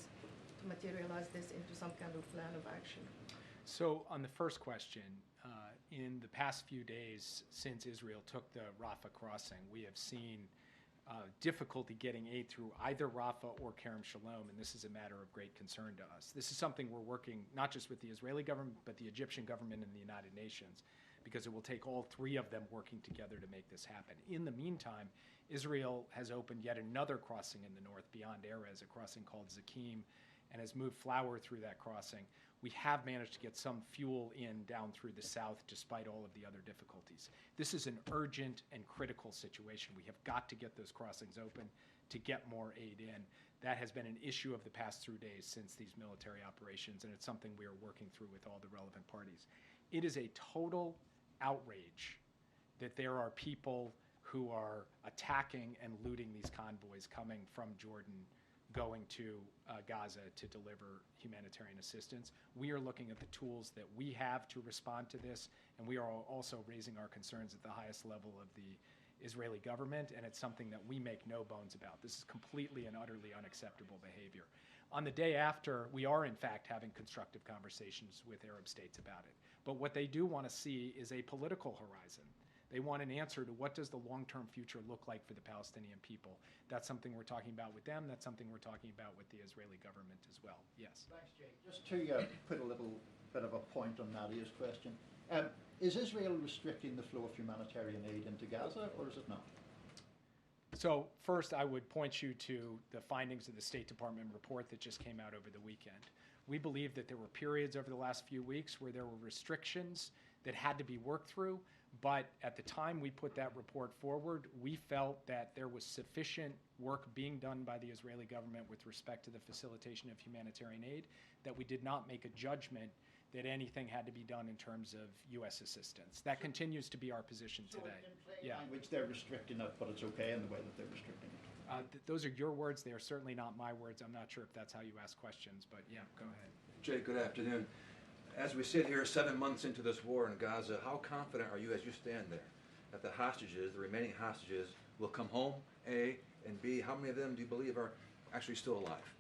to materialize this into some kind of plan of action? So on the first question, in the past few days since Israel took the Rafah crossing, we have seen difficulty getting aid through either Rafah or Kerem Shalom, and this is a matter of great concern to us. This is something we're working not just with the Israeli government, but the Egyptian government and the United Nations, because it will take all three of them working together to make this happen. In the meantime, Israel has opened yet another crossing in the north beyond Erez, a crossing called Zakim, and has moved flour through that crossing. We have managed to get some fuel in down through the south despite all of the other difficulties. This is an urgent and critical situation. We have got to get those crossings open to get more aid in. That has been an issue of the past 3 days since these military operations, and it's something we are working through with all the relevant parties. It is a total outrage that there are people who are attacking and looting these convoys coming from Jordan going to Gaza to deliver humanitarian assistance. We are looking at the tools that we have to respond to this, and we are also raising our concerns at the highest level of the Israeli government, and it's something that we make no bones about. This is completely and utterly unacceptable behavior. On the day after, we are in fact having constructive conversations with Arab states about it. But what they do want to see is a political horizon. They want an answer to what does the long-term future look like for the Palestinian people. That's something we're talking about with them. That's something we're talking about with the Israeli government as well. Yes. Thanks, Jake. Just to put a little bit of a point on Nadia's question, is Israel restricting the flow of humanitarian aid into Gaza, or is it not? So first, I would point you to the findings of the State Department report that just came out over the weekend. We believe that there were periods over the last few weeks where there were restrictions that had to be worked through, but at the time we put that report forward, we felt that there was sufficient work being done by the Israeli government with respect to the facilitation of humanitarian aid that we did not make a judgment that anything had to be done in terms of U.S. assistance. That continues to be our position today. In plain language, they're restricting it, but it's okay in the way that they're restricting it. Those are your words. They are certainly not my words. I'm not sure if that's how you ask questions, but yeah, go ahead. Jay, good afternoon. As we sit here 7 months into this war in Gaza, how confident are you as you stand there that the hostages, the remaining hostages, will come home, A, and B, how many of them do you believe are actually still alive?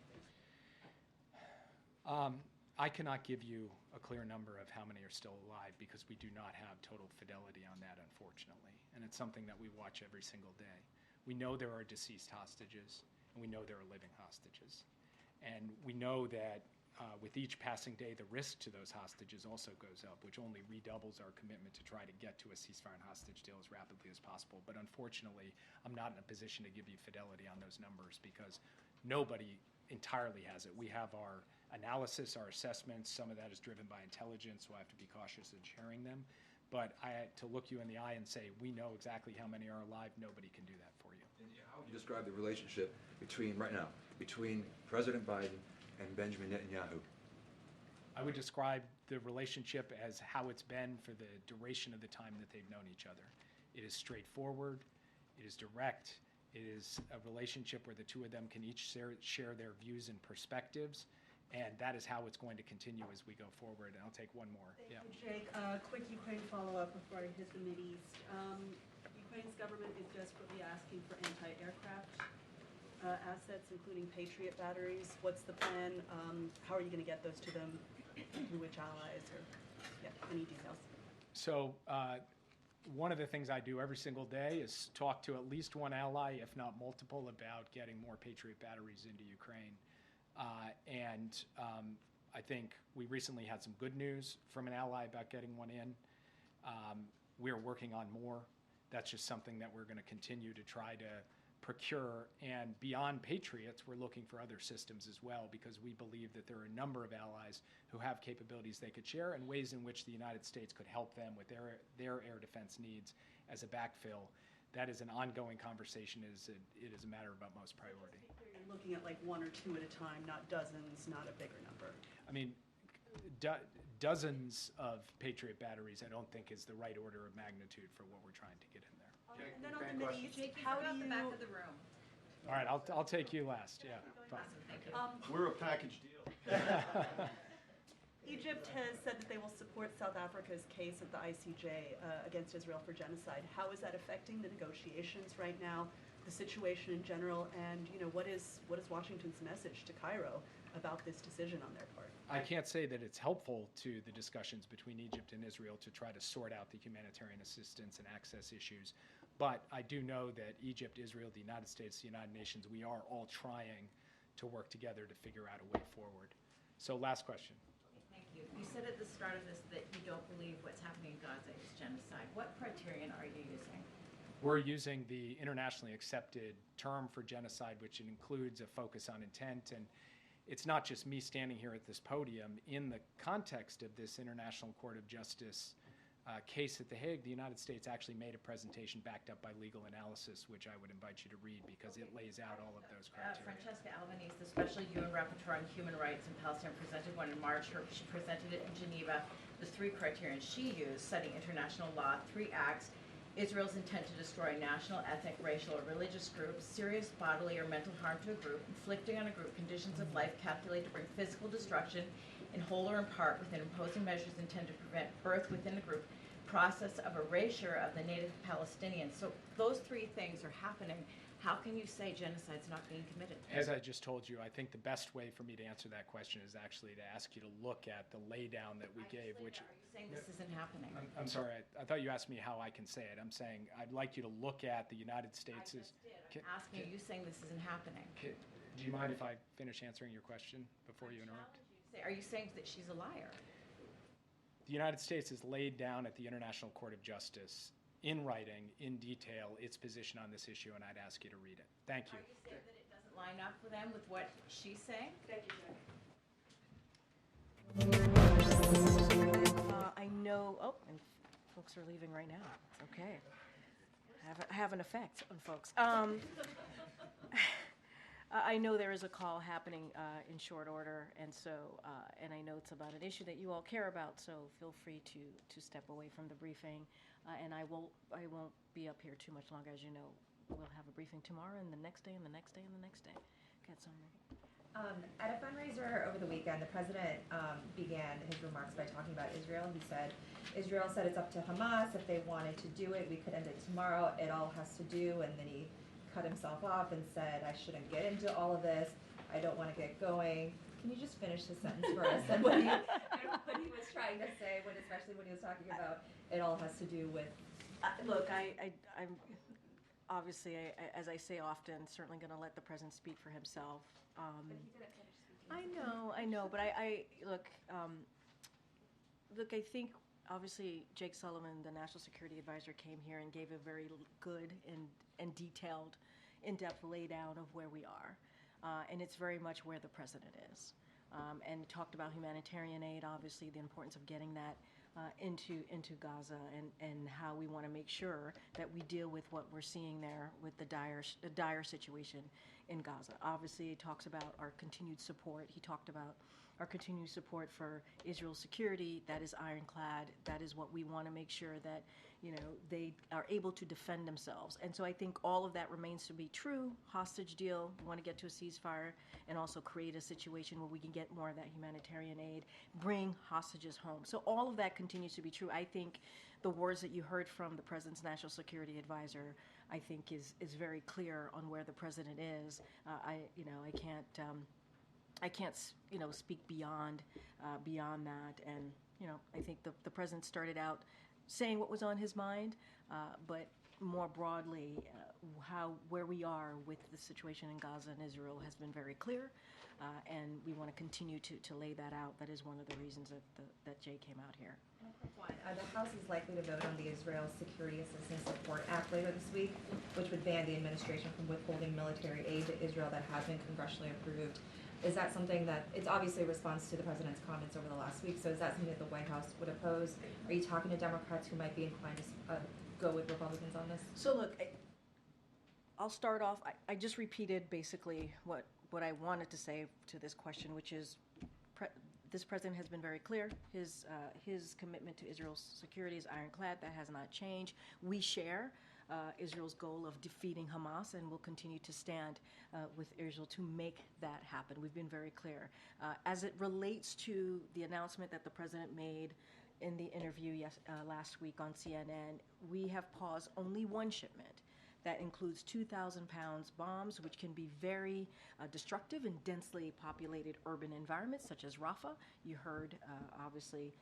I cannot give you a clear number of how many are still alive because we do not have total fidelity on that, unfortunately. And it's something that we watch every single day. We know there are deceased hostages, and we know there are living hostages. And we know that with each passing day, the risk to those hostages also goes up, which only redoubles our commitment to try to get to a ceasefire and hostage deal as rapidly as possible. But unfortunately, I'm not in a position to give you fidelity on those numbers because nobody entirely has it. We have our analysis, our assessments. Some of that is driven by intelligence, so I have to be cautious in sharing them. But to look you in the eye and say, we know exactly how many are alive, nobody can do that for you. And how would you describe the relationship right now, between President Biden and Benjamin Netanyahu? I would describe the relationship as how it's been for the duration of the time that they've known each other. It is straightforward, it is direct, it is a relationship where the two of them can each share their views and perspectives, and that is how it's going to continue as we go forward. And I'll take one more. Thank you, Jake. Quick Ukraine follow-up before I hit the Mideast. Ukraine's government is desperately asking for anti-aircraft assets, including Patriot batteries. What's the plan? How are you going to get those to them? Through which allies? Or any details? So one of the things I do every single day is talk to at least one ally, if not multiple, about getting more Patriot batteries into Ukraine. I think we recently had some good news from an ally about getting one in. We're working on more. That's just something that we're going to continue to try to procure. And beyond Patriots, we're looking for other systems as well, because we believe that there are a number of allies who have capabilities they could share and ways in which the United States could help them with their air defense needs as a backfill. That is an ongoing conversation. It is a matter of utmost priority. You're looking at like one or two at a time, not dozens, not a bigger number. I mean, dozens of Patriot batteries I don't think is the right order of magnitude for what we're trying to get in there. And then on the Mideast, how do you... the back of the room. All right, I'll take you last. Yeah. Fine. Awesome, thank you. We're a package deal. Egypt has said that they will support South Africa's case at the ICJ against Israel for genocide. How is that affecting the negotiations right now, the situation in general, and what is Washington's message to Cairo about this decision on their part? I can't say that it's helpful to the discussions between Egypt and Israel to try to sort out the humanitarian assistance and access issues, but I do know that Egypt, Israel, the United States, the United Nations, we are all trying to work together to figure out a way forward. So last question. Thank you. You said at the start of this that you don't believe what's happening in Gaza is genocide. What criterion are you using? We're using the internationally accepted term for genocide, which includes a focus on intent. And it's not just me standing here at this podium. In the context of this International Court of Justice case at The Hague, the United States actually made a presentation backed up by legal analysis, which I would invite you to read because it lays out all of those criteria. Francesca Albanese, the Special UN Rapporteur on Human Rights in Palestine, presented one in March. She presented it in Geneva. The three criterion she used, citing international law, 3 acts: Israel's intent to destroy national, ethnic, racial, or religious groups, serious bodily or mental harm to a group, inflicting on a group conditions of life calculated to bring physical destruction in whole or in part, within imposing measures intended to prevent birth within the group, process of erasure of the native Palestinians. So those 3 things are happening. How can you say genocide's not being committed? As I just told you, I think the best way for me to answer that question is actually to ask you to look at the laydown that we gave, which... Are you saying this isn't happening? I'm sorry, I thought you asked me how I can say it. I'm saying I'd like you to look at the United States' I just did. I'm asking, are you saying this isn't happening? Do you mind if I finish answering your question before you interrupt? Are you saying that she's a liar? The United States has laid down at the International Court of Justice in writing, in detail, its position on this issue, and I'd ask you to read it. Thank you. Are you saying that it doesn't line up for them with what she's saying? Thank you, Jack. I know, and folks are leaving right now. It's okay. I have an effect on folks. I know there is a call happening in short order, and so, and I know it's about an issue that you all care about, so feel free to step away from the briefing. And I won't be up here too much longer. As you know, we'll have a briefing tomorrow, and the next day, and the next day, and the next day. Got some. At a fundraiser over the weekend, the president began his remarks by talking about Israel. He said, Israel said it's up to Hamas. If they wanted to do it, we could end it tomorrow. It all has to do. And then he cut himself off and said, I shouldn't get into all of this. I don't want to get going. Can you just finish the sentence for us? And what he was trying to say, especially when he was talking about it all has to do with... Look, I'm obviously, as I say often, certainly going to let the president speak for himself. But he didn't finish speaking. I know, but I look, I think obviously Jake Sullivan, the National Security Advisor, came here and gave a very good and detailed, in-depth laydown of where we are. and it's very much where the president is. And talked about humanitarian aid, obviously the importance of getting that into Gaza, and how we want to make sure that we deal with what we're seeing there with the dire situation in Gaza. Obviously, he talks about our continued support. He talked about our continued support for Israel's security. That is ironclad. That is what we want to make sure that, they are able to defend themselves. And so I think all of that remains to be true. Hostage deal, we want to get to a ceasefire and also create a situation where we can get more of that humanitarian aid, bring hostages home. So all of that continues to be true. I think the words that you heard from the President's National Security Advisor, I think is very clear on where the President is. I can't speak beyond that. And, I think the President started out saying what was on his mind, but more broadly, where we are with the situation in Gaza and Israel has been very clear, and we want to continue to lay that out. That is one of the reasons that Jay came out here. The House is likely to vote on the Israel Security Assistance Support Act later this week, which would ban the administration from withholding military aid to Israel that has been congressionally approved. Is that something that, it's obviously a response to the president's comments over the last week, so is that something that the White House would oppose? Are you talking to Democrats who might be inclined to go with Republicans on this? So look, I'll start off, I just repeated basically what I wanted to say to this question, which is this president has been very clear. His commitment to Israel's security is ironclad. That has not changed. We share Israel's goal of defeating Hamas, and will continue to stand with Israel to make that happen. We've been very clear. As it relates to the announcement that the president made in the interview last week on CNN, we have paused only one shipment. That includes 2,000 pounds bombs, which can be very destructive in densely populated urban environments such as Rafah. You heard, obviously,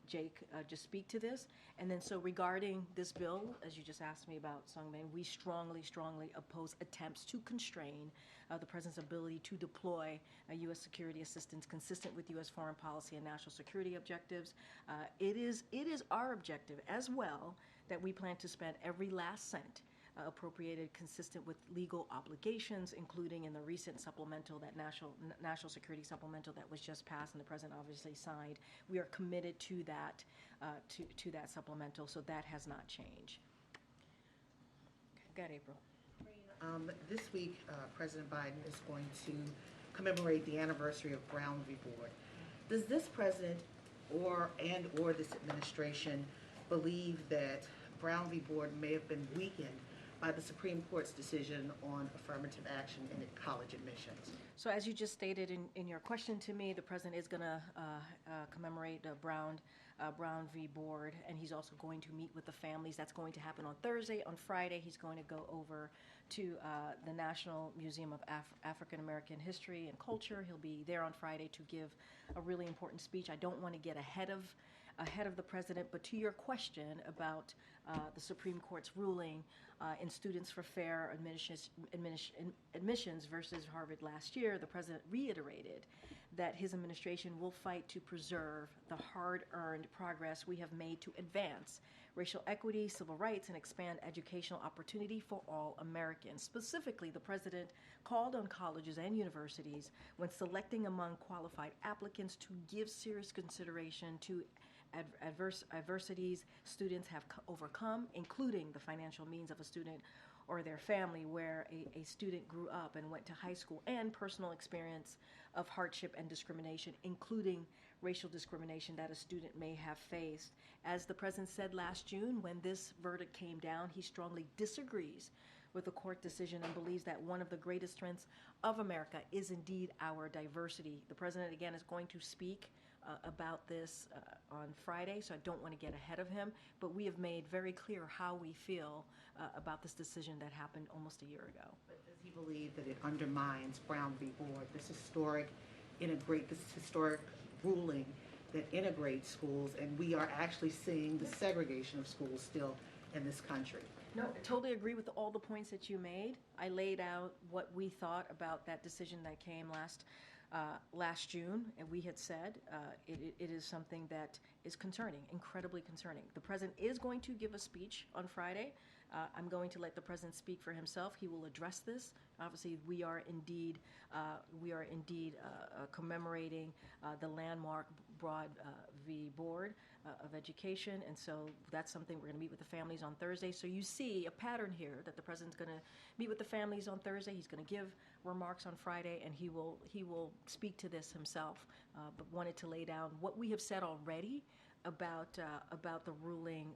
Jake just speak to this. And then so regarding this bill, as you just asked me about, Sungmin, we strongly oppose attempts to constrain the president's ability to deploy U.S. security assistance consistent with U.S. foreign policy and national security objectives. It is our objective as well that we plan to spend every last cent appropriated consistent with legal obligations, including in the recent supplemental, that national security supplemental that was just passed and the president obviously signed. We are committed to that to that supplemental, so that has not changed. Okay, got April. This week, President Biden is going to commemorate the anniversary of Brown v. Board. Does this president or this administration believe that Brown v. Board may have been weakened by the Supreme Court's decision on affirmative action in college admissions? So as you just stated in your question to me, the president is going to commemorate Brown v. Board, and he's also going to meet with the families. That's going to happen on Thursday. On Friday, he's going to go over to the National Museum of African American History and Culture. He'll be there on Friday to give a really important speech. I don't want to get ahead of the president, but to your question about the Supreme Court's ruling in Students for Fair Admissions versus Harvard last year, the president reiterated that his administration will fight to preserve the hard-earned progress we have made to advance racial equity, civil rights, and expand educational opportunity for all Americans. Specifically, the president called on colleges and universities when selecting among qualified applicants to give serious consideration to adversities students have overcome, including the financial means of a student or their family where a student grew up and went to high school, and personal experience of hardship and discrimination, including racial discrimination that a student may have faced. As the president said last June when this verdict came down, he strongly disagrees with the court decision and believes that one of the greatest strengths of America is indeed our diversity. The president, again, is going to speak about this on Friday, so I don't want to get ahead of him, but we have made very clear how we feel about this decision that happened almost a year ago. But does he believe that it undermines Brown v. Board, this historic ruling that integrates schools, and we are actually seeing the segregation of schools still in this country? No, I totally agree with all the points that you made. I laid out what we thought about that decision that came last June, and we had said it is something that is concerning, incredibly concerning. The president is going to give a speech on Friday I'm going to let the president speak for himself. He will address this. Obviously, we are indeed commemorating the landmark Broad v. Board of Education, and so that's something we're going to meet with the families on Thursday. So you see a pattern here that the president's going to meet with the families on Thursday. He's going to give remarks on Friday, and he will speak to this himself. But wanted to lay down what we have said already about the ruling,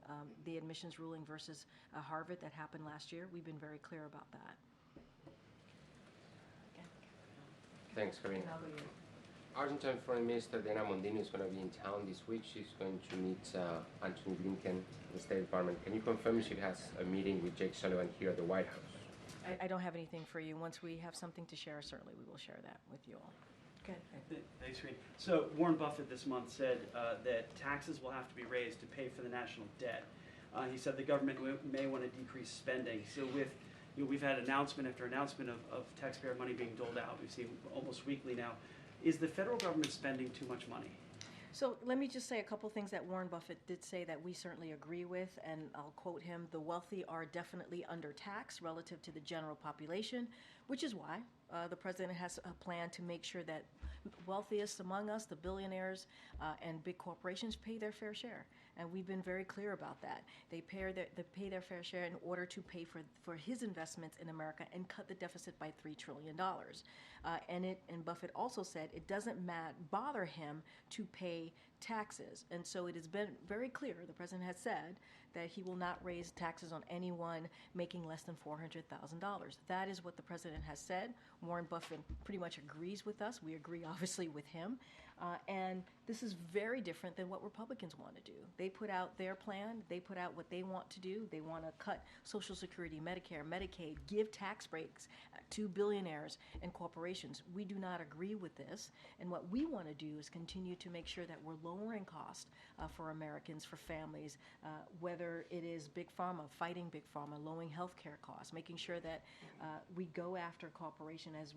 the admissions ruling versus Harvard that happened last year. We've been very clear about that. Thanks, Karine. Argentine Foreign Minister Diana Mondino is going to be in town this week. She's going to meet Antony Blinken, the State Department. Can you confirm she has a meeting with Jake Sullivan here at the White House? I don't have anything for you. Once we have something to share, certainly we will share that with you all. Okay. Thanks, Karine. So Warren Buffett this month said that taxes will have to be raised to pay for the national debt. He said the government may want to decrease spending. So with we've had announcement after announcement of taxpayer money being doled out. We've seen almost weekly now. Is the federal government spending too much money? So let me just say a couple things that Warren Buffett did say that we certainly agree with, and I'll quote him: "The wealthy are definitely undertaxed relative to the general population, which is why the president has a plan to make sure that wealthiest among us, the billionaires and big corporations, pay their fair share." And we've been very clear about that. They pay their fair share in order to pay for his investments in America and cut the deficit by $3 trillion. And Buffett also said it doesn't bother him to pay taxes. And so it has been very clear, the president has said, that he will not raise taxes on anyone making less than $400,000. That is what the president has said. Warren Buffett pretty much agrees with us. We agree, obviously, with him. And this is very different than what Republicans want to do. They put out their plan. They put out what they want to do. They want to cut Social Security, Medicare, Medicaid, give tax breaks to billionaires and corporations. We do not agree with this. And what we want to do is continue to make sure that we're lowering costs for Americans, for families, whether it is Big Pharma, fighting Big Pharma, lowering health care costs, making sure that we go after corporation as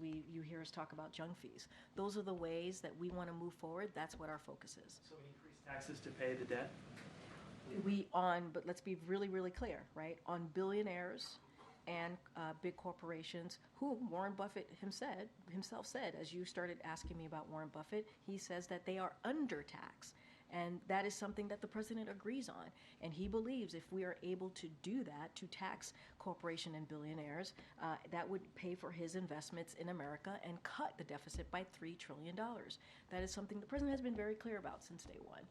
you hear us talk about junk fees. Those are the ways that we want to move forward. That's what our focus is. So increase taxes to pay the debt? But let's be really, really clear, right? On billionaires and big corporations, who Warren Buffett himself said, as you started asking me about Warren Buffett, he says that they are undertaxed. And that is something that the president agrees on. And he believes if we are able to do that, to tax corporation and billionaires, that would pay for his investments in America and cut the deficit by $3 trillion. That is something the president has been very clear about since day one.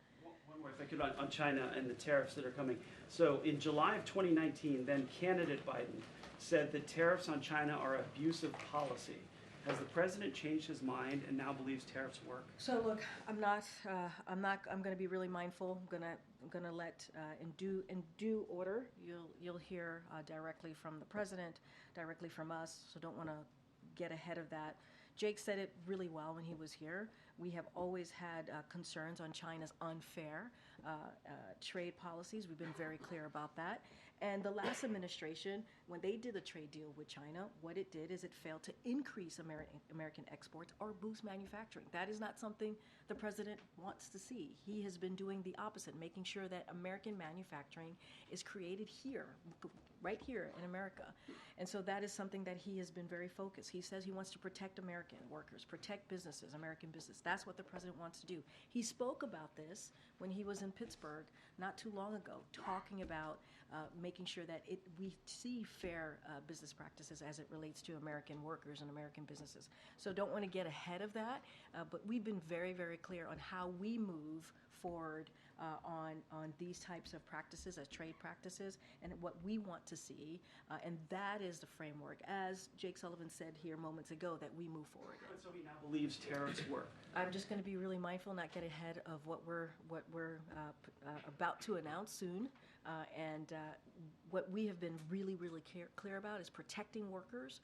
One more, if I could, on China and the tariffs that are coming. So in July of 2019, then candidate Biden said that tariffs on China are abusive policy. Has the president changed his mind and now believes tariffs work? So look, I'm going to be really mindful. I'm going to let in due order. You'll hear directly from the president, directly from us. So don't want to get ahead of that. Jake said it really well when he was here. We have always had concerns on China's unfair trade policies. We've been very clear about that. And the last administration, when they did a trade deal with China, what it did is it failed to increase American exports or boost manufacturing. That is not something the president wants to see. He has been doing the opposite, making sure that American manufacturing is created here, right here in America. And so that is something that he has been very focused. He says he wants to protect American workers, protect businesses, American business. That's what the president wants to do. He spoke about this when he was in Pittsburgh not too long ago, talking about making sure that we see fair business practices as it relates to American workers and American businesses. So don't want to get ahead of that, but we've been very, very clear on how we move forward on these types of practices as trade practices and what we want to see, and that is the framework, as Jake Sullivan said here moments ago, that we move forward in. But so he now believes tariffs work. I'm just going to be really mindful, not get ahead of what we're about to announce soon, and what we have been really, really clear about is protecting workers,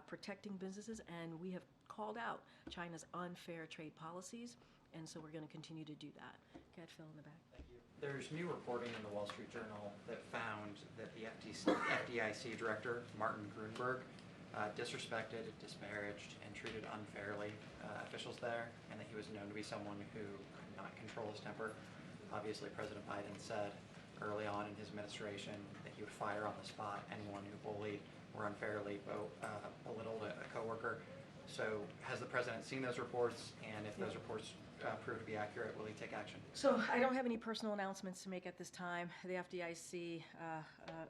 protecting businesses, and we have called out China's unfair trade policies, and so we're going to continue to do that. Go ahead, Phil, in the back. Thank you. There's new reporting in the Wall Street Journal that found that the FDIC director, Martin Grunberg, disrespected, disparaged, and treated unfairly officials there, and that he was known to be someone who could not control his temper. Obviously, President Biden said early on in his administration that he would fire on the spot anyone who bullied or unfairly belittled a coworker. So has the president seen those reports, and if those reports prove to be accurate, will he take action? So I don't have any personal announcements to make at this time. The FDIC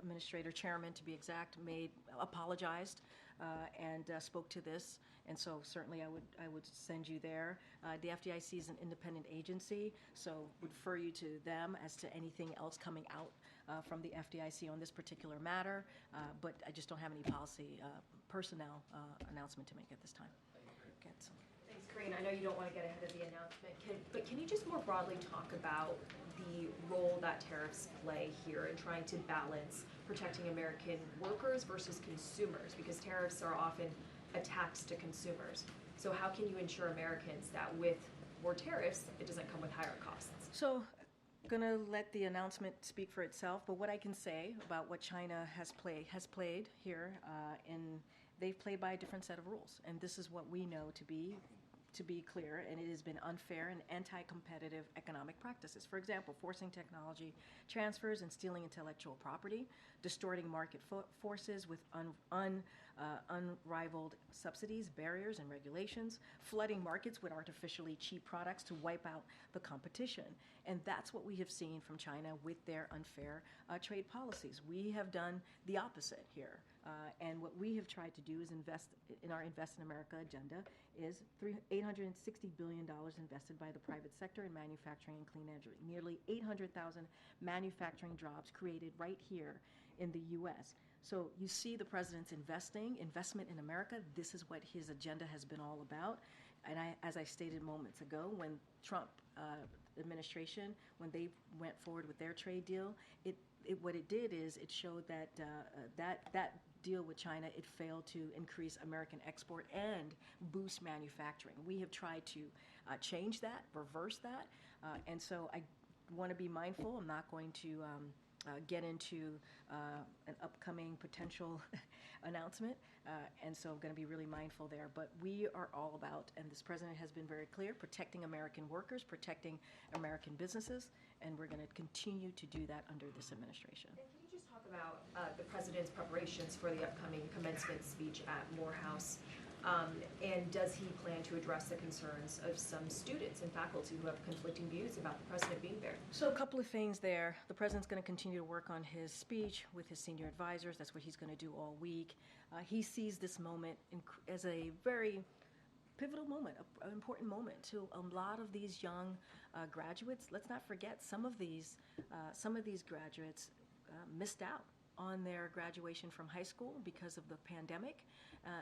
administrator, chairman to be exact, apologized and spoke to this, and so certainly I would send you there. The FDIC is an independent agency, so would refer you to them as to anything else coming out from the FDIC on this particular matter, but I just don't have any policy personnel announcement to make at this time. Thanks, Karine. I know you don't want to get ahead of the announcement, but can you just more broadly talk about the role that tariffs play here in trying to balance protecting American workers versus consumers? Because tariffs are often a tax to consumers. So how can you ensure Americans that with more tariffs, it doesn't come with higher costs? So I'm going to let the announcement speak for itself, but what I can say about what China has played here, they've played by a different set of rules, and this is what we know to be clear, and it has been unfair and anti-competitive economic practices. For example, forcing technology transfers and stealing intellectual property, distorting market forces with unrivaled subsidies, barriers, and regulations, flooding markets with artificially cheap products to wipe out the competition. And that's what we have seen from China with their unfair trade policies. We have done the opposite here. And what we have tried to do is invest in our Invest in America agenda is $860 billion invested by the private sector in manufacturing and clean energy. Nearly 800,000 manufacturing jobs created right here in the U.S. So you see the president's investment in America. This is what his agenda has been all about. And as I stated moments ago, when Trump administration, when they went forward with their trade deal, what it did is it showed that that deal with China, it failed to increase American export and boost manufacturing. We have tried to change that, reverse that, and so I want to be mindful. I'm not going to get into an upcoming potential announcement, and so I'm going to be really mindful there. But we are all about, and this president has been very clear, protecting American workers, protecting American businesses, and we're going to continue to do that under this administration. And can you just talk about the president's preparations for the upcoming commencement speech at Morehouse? And does he plan to address the concerns of some students and faculty who have conflicting views about the president being there? So a couple of things there. The president's going to continue to work on his speech with his senior advisors. That's what he's going to do all week. He sees this moment as a very pivotal moment, an important moment to a lot of these young graduates. Let's not forget some of these graduates missed out on their graduation from high school because of the pandemic,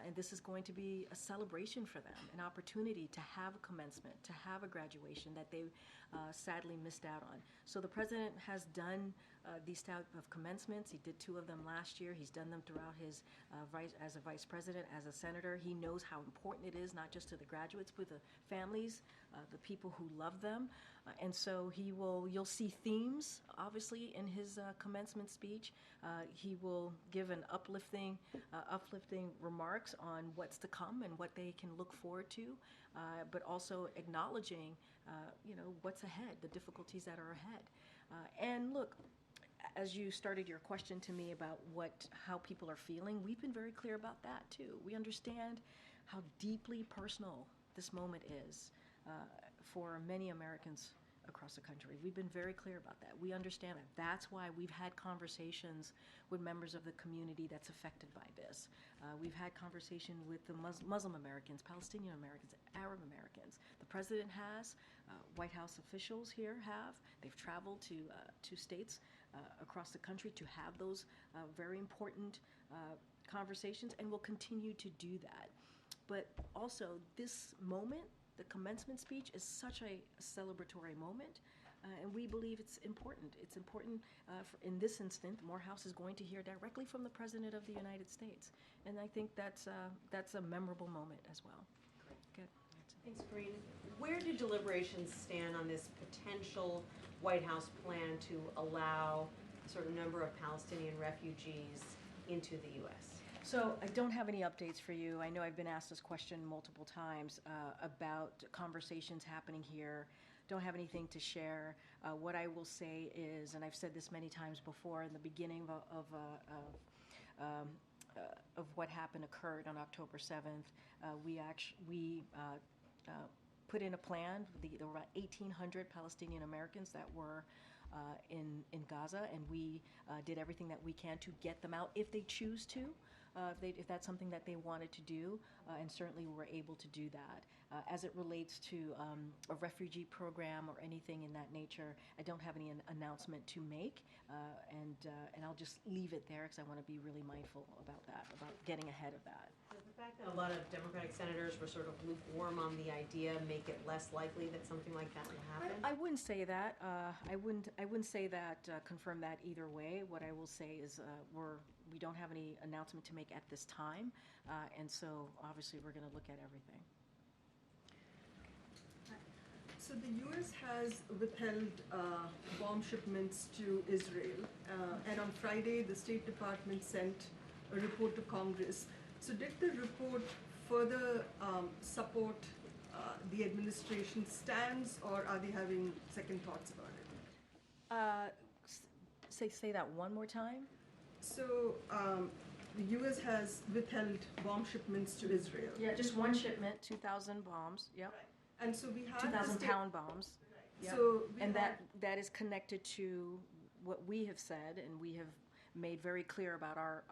and this is going to be a celebration for them, an opportunity to have a commencement, to have a graduation that they sadly missed out on. So the president has done these type of commencements. He did 2 of them last year. He's done them throughout his as a vice president, as a senator. He knows how important it is, not just to the graduates, but the families, the people who love them. And so you'll see themes, obviously, in his commencement speech. He will give an uplifting remarks on what's to come and what they can look forward to, but also acknowledging, what's ahead, the difficulties that are ahead. And look, as you started your question to me about how people are feeling, we've been very clear about that too. We understand how deeply personal this moment is for many Americans across the country. We've been very clear about that. We understand that. That's why we've had conversations with members of the community that's affected by this. We've had conversation with the Muslim Americans, Palestinian Americans, Arab Americans. The president has, White House officials here have. They've traveled to states across the country to have those very important conversations, and will continue to do that. But also, this moment, the commencement speech, is such a celebratory moment, and we believe it's important. It's important in this instant. Morehouse is going to hear directly from the President of the United States, and I think that's a memorable moment as well. Good. Thanks, Karine. Where do deliberations stand on this potential White House plan to allow a certain number of Palestinian refugees into the U.S.? So I don't have any updates for you. I know I've been asked this question multiple times about conversations happening here. don't have anything to share. What I will say is, and I've said this many times before, in the beginning of what happened occurred on October 7th, we put in a plan. There were about 1,800 Palestinian Americans that were in Gaza, and we did everything that we can to get them out if they choose to, if that's something that they wanted to do, and certainly we were able to do that. As it relates to a refugee program or anything in that nature, I don't have any announcement to make, and I'll just leave it there because I want to be really mindful about that, about getting ahead of that. Does the fact that a lot of Democratic senators were sort of lukewarm on the idea make it less likely that something like that will happen? I wouldn't say that. I wouldn't say that. Confirm that either way. What I will say is we don't have any announcement to make at this time, and so obviously we're going to look at everything. So the U.S. has withheld bomb shipments to Israel, and on Friday the State Department sent a report to Congress. So did the report further support the administration's stance, or are they having second thoughts about it? Say that one more time. So the U.S. has withheld bomb shipments to Israel. Yeah, just one shipment, 2,000 bombs. Yep. Right. And so we have 2,000-pound bombs. Right. Yep. So and that is connected to what we have said, and we have made very clear about our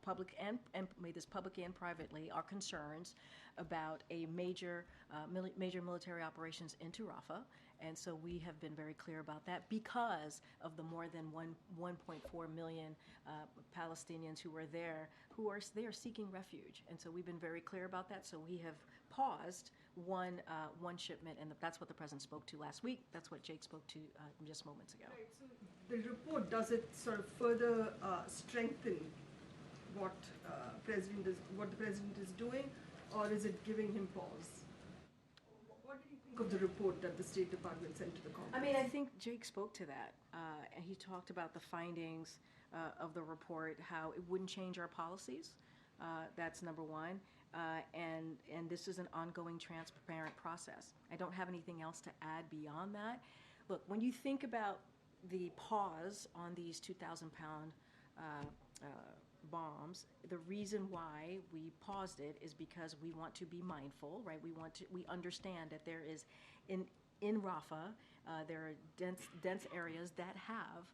public and made this publicly and privately, our concerns about a major military operations into Rafah. And so we have been very clear about that because of the more than 1.4 million Palestinians who are there, they are seeking refuge. And so we've been very clear about that. So we have paused one shipment, and that's what the president spoke to last week. That's what Jake spoke to just moments ago. Right, so the report, does it sort of further strengthen what the president is doing, or is it giving him pause? What did you think of the report that the State Department sent to the Congress? I mean, I think Jake spoke to that, and he talked about the findings of the report, how it wouldn't change our policies. That's number one. And this is an ongoing, transparent process. I don't have anything else to add beyond that. Look, when you think about the pause on these 2,000-pound bombs, the reason why we paused it is because we want to be mindful, right? We understand that there is in Rafah, there are dense areas that have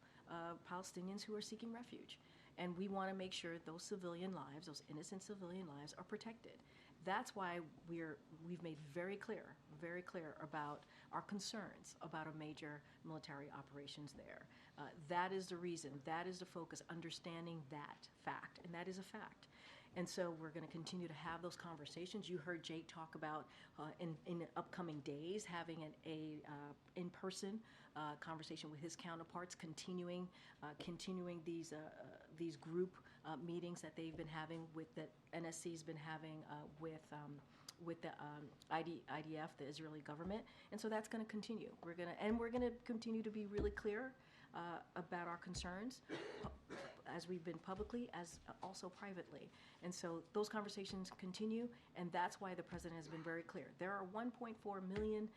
Palestinians who are seeking refuge. And we want to make sure those civilian lives, those innocent civilian lives, are protected. That's why we've made very clear about our concerns about a major military operations there. That is the reason, that is the focus, understanding that fact, and that is a fact. And so we're going to continue to have those conversations. You heard Jake talk about in upcoming days having an in-person conversation with his counterparts, continuing these group meetings that they've been having with the NSC's been having with the IDF, the Israeli government, and so that's going to continue. We're going to continue to be really clear about our concerns, as we've been publicly, as also privately. And so those conversations continue, and that's why the president has been very clear. There are 1.4 million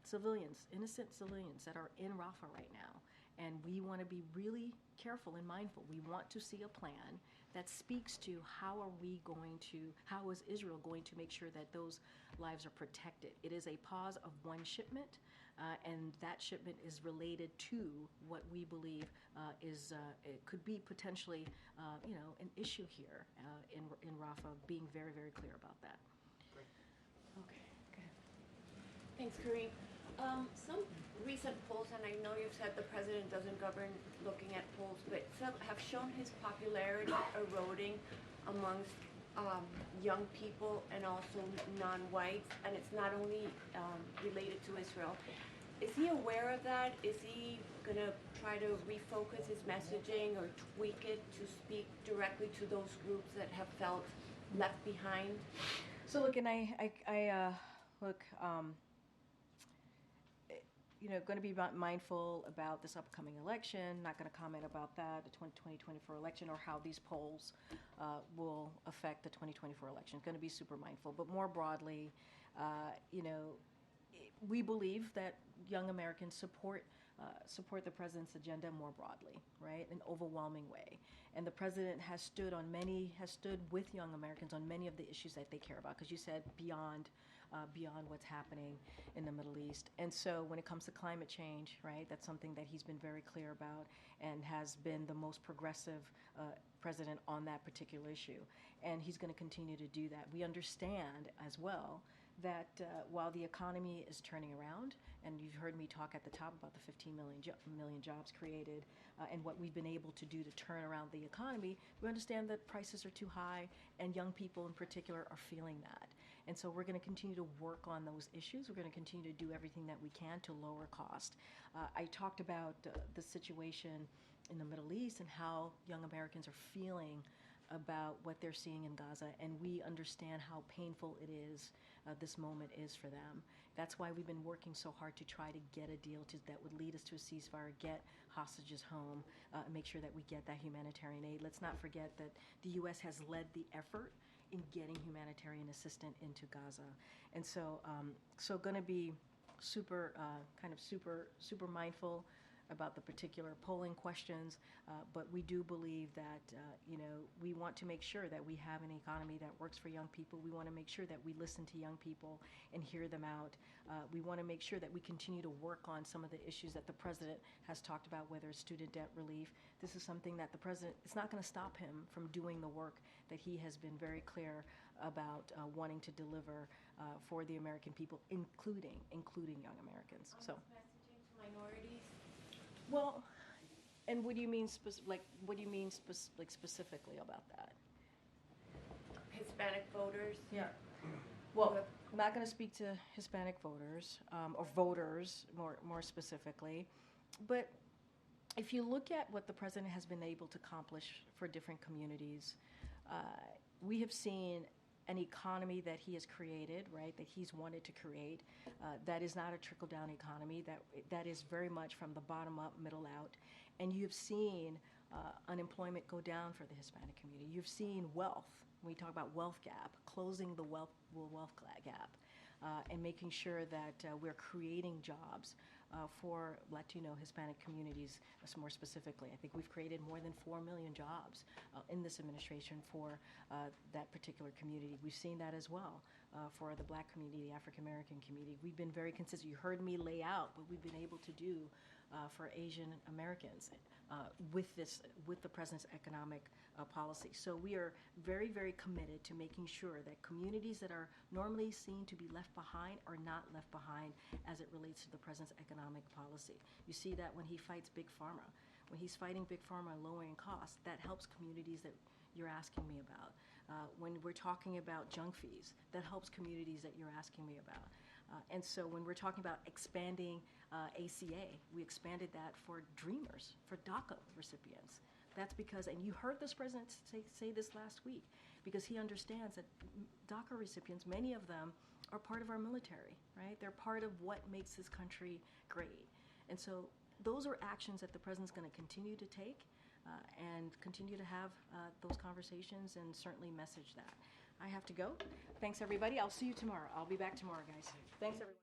civilians, innocent civilians, that are in Rafah right now. And we want to be really careful and mindful. We want to see a plan that speaks to how is Israel going to make sure that those lives are protected. It is a pause of one shipment, and that shipment is related to what we believe it could be potentially, an issue here in Rafah. Being very, very clear about that. Okay, good. Thanks, Karine. Some recent polls, and I know you've said the president doesn't govern looking at polls, but some have shown his popularity eroding amongst young people and also non-whites, and it's not only related to Israel. Is he aware of that? Is he going to try to refocus his messaging or tweak it to speak directly to those groups that have felt left behind? So look, and going to be mindful about this upcoming election, not going to comment about that, the 2024 election, or how these polls will affect the 2024 election. Going to be super mindful. But more broadly, we believe that young Americans support the president's agenda more broadly, right, in an overwhelming way. And the president has stood with young Americans on many of the issues that they care about, because you said beyond what's happening in the Middle East. And so when it comes to climate change, right, that's something that he's been very clear about and has been the most progressive president on that particular issue. And he's going to continue to do that. We understand as well that while the economy is turning around, and you've heard me talk at the top about the 15 million jobs created and what we've been able to do to turn around the economy, we understand that prices are too high, and young people in particular are feeling that. And so we're going to continue to work on those issues. We're going to continue to do everything that we can to lower cost. I talked about the situation in the Middle East and how young Americans are feeling about what they're seeing in Gaza, and we understand how painful it is, this moment is for them. That's why we've been working so hard to try to get a deal that would lead us to a ceasefire, get hostages home, and make sure that we get that humanitarian aid. Let's not forget that the U.S. has led the effort in getting humanitarian assistance into Gaza. And so, going to be super mindful about the particular polling questions, but we do believe that we want to make sure that we have an economy that works for young people. We want to make sure that we listen to young people and hear them out. We want to make sure that we continue to work on some of the issues that the president has talked about, whether it's student debt relief. This is something that the president, it's not going to stop him from doing the work that he has been very clear about wanting to deliver for the American people, including young Americans. So. Messaging to minorities. Well, and what do you mean specifically about that? Hispanic voters. Yeah. Well, I'm not going to speak to Hispanic voters or voters more specifically, but if you look at what the president has been able to accomplish for different communities, we have seen an economy that he has created, right, that he's wanted to create, that is not a trickle-down economy, that is very much from the bottom up, middle out. And you've seen unemployment go down for the Hispanic community. You've seen wealth, when we talk about wealth gap, closing the wealth gap, and making sure that we're creating jobs for Latino, Hispanic communities more specifically. I think we've created more than 4 million jobs in this administration for that particular community. We've seen that as well for the Black community, the African American community. We've been very consistent. You heard me lay out what we've been able to do for Asian Americans with the president's economic policy. So we are very, very committed to making sure that communities that are normally seen to be left behind are not left behind as it relates to the president's economic policy. You see that when he fights Big Pharma. When he's fighting Big Pharma and lowering costs, that helps communities that you're asking me about. When we're talking about junk fees, that helps communities that you're asking me about. And so when we're talking about expanding ACA, we expanded that for Dreamers, for DACA recipients. That's because, and you heard this president say this last week, because he understands that DACA recipients, many of them are part of our military, right? They're part of what makes this country great. And so those are actions that the president's going to continue to take and continue to have those conversations and certainly message that. I have to go. Thanks, everybody. I'll see you tomorrow. I'll be back tomorrow, guys. Thanks, everyone.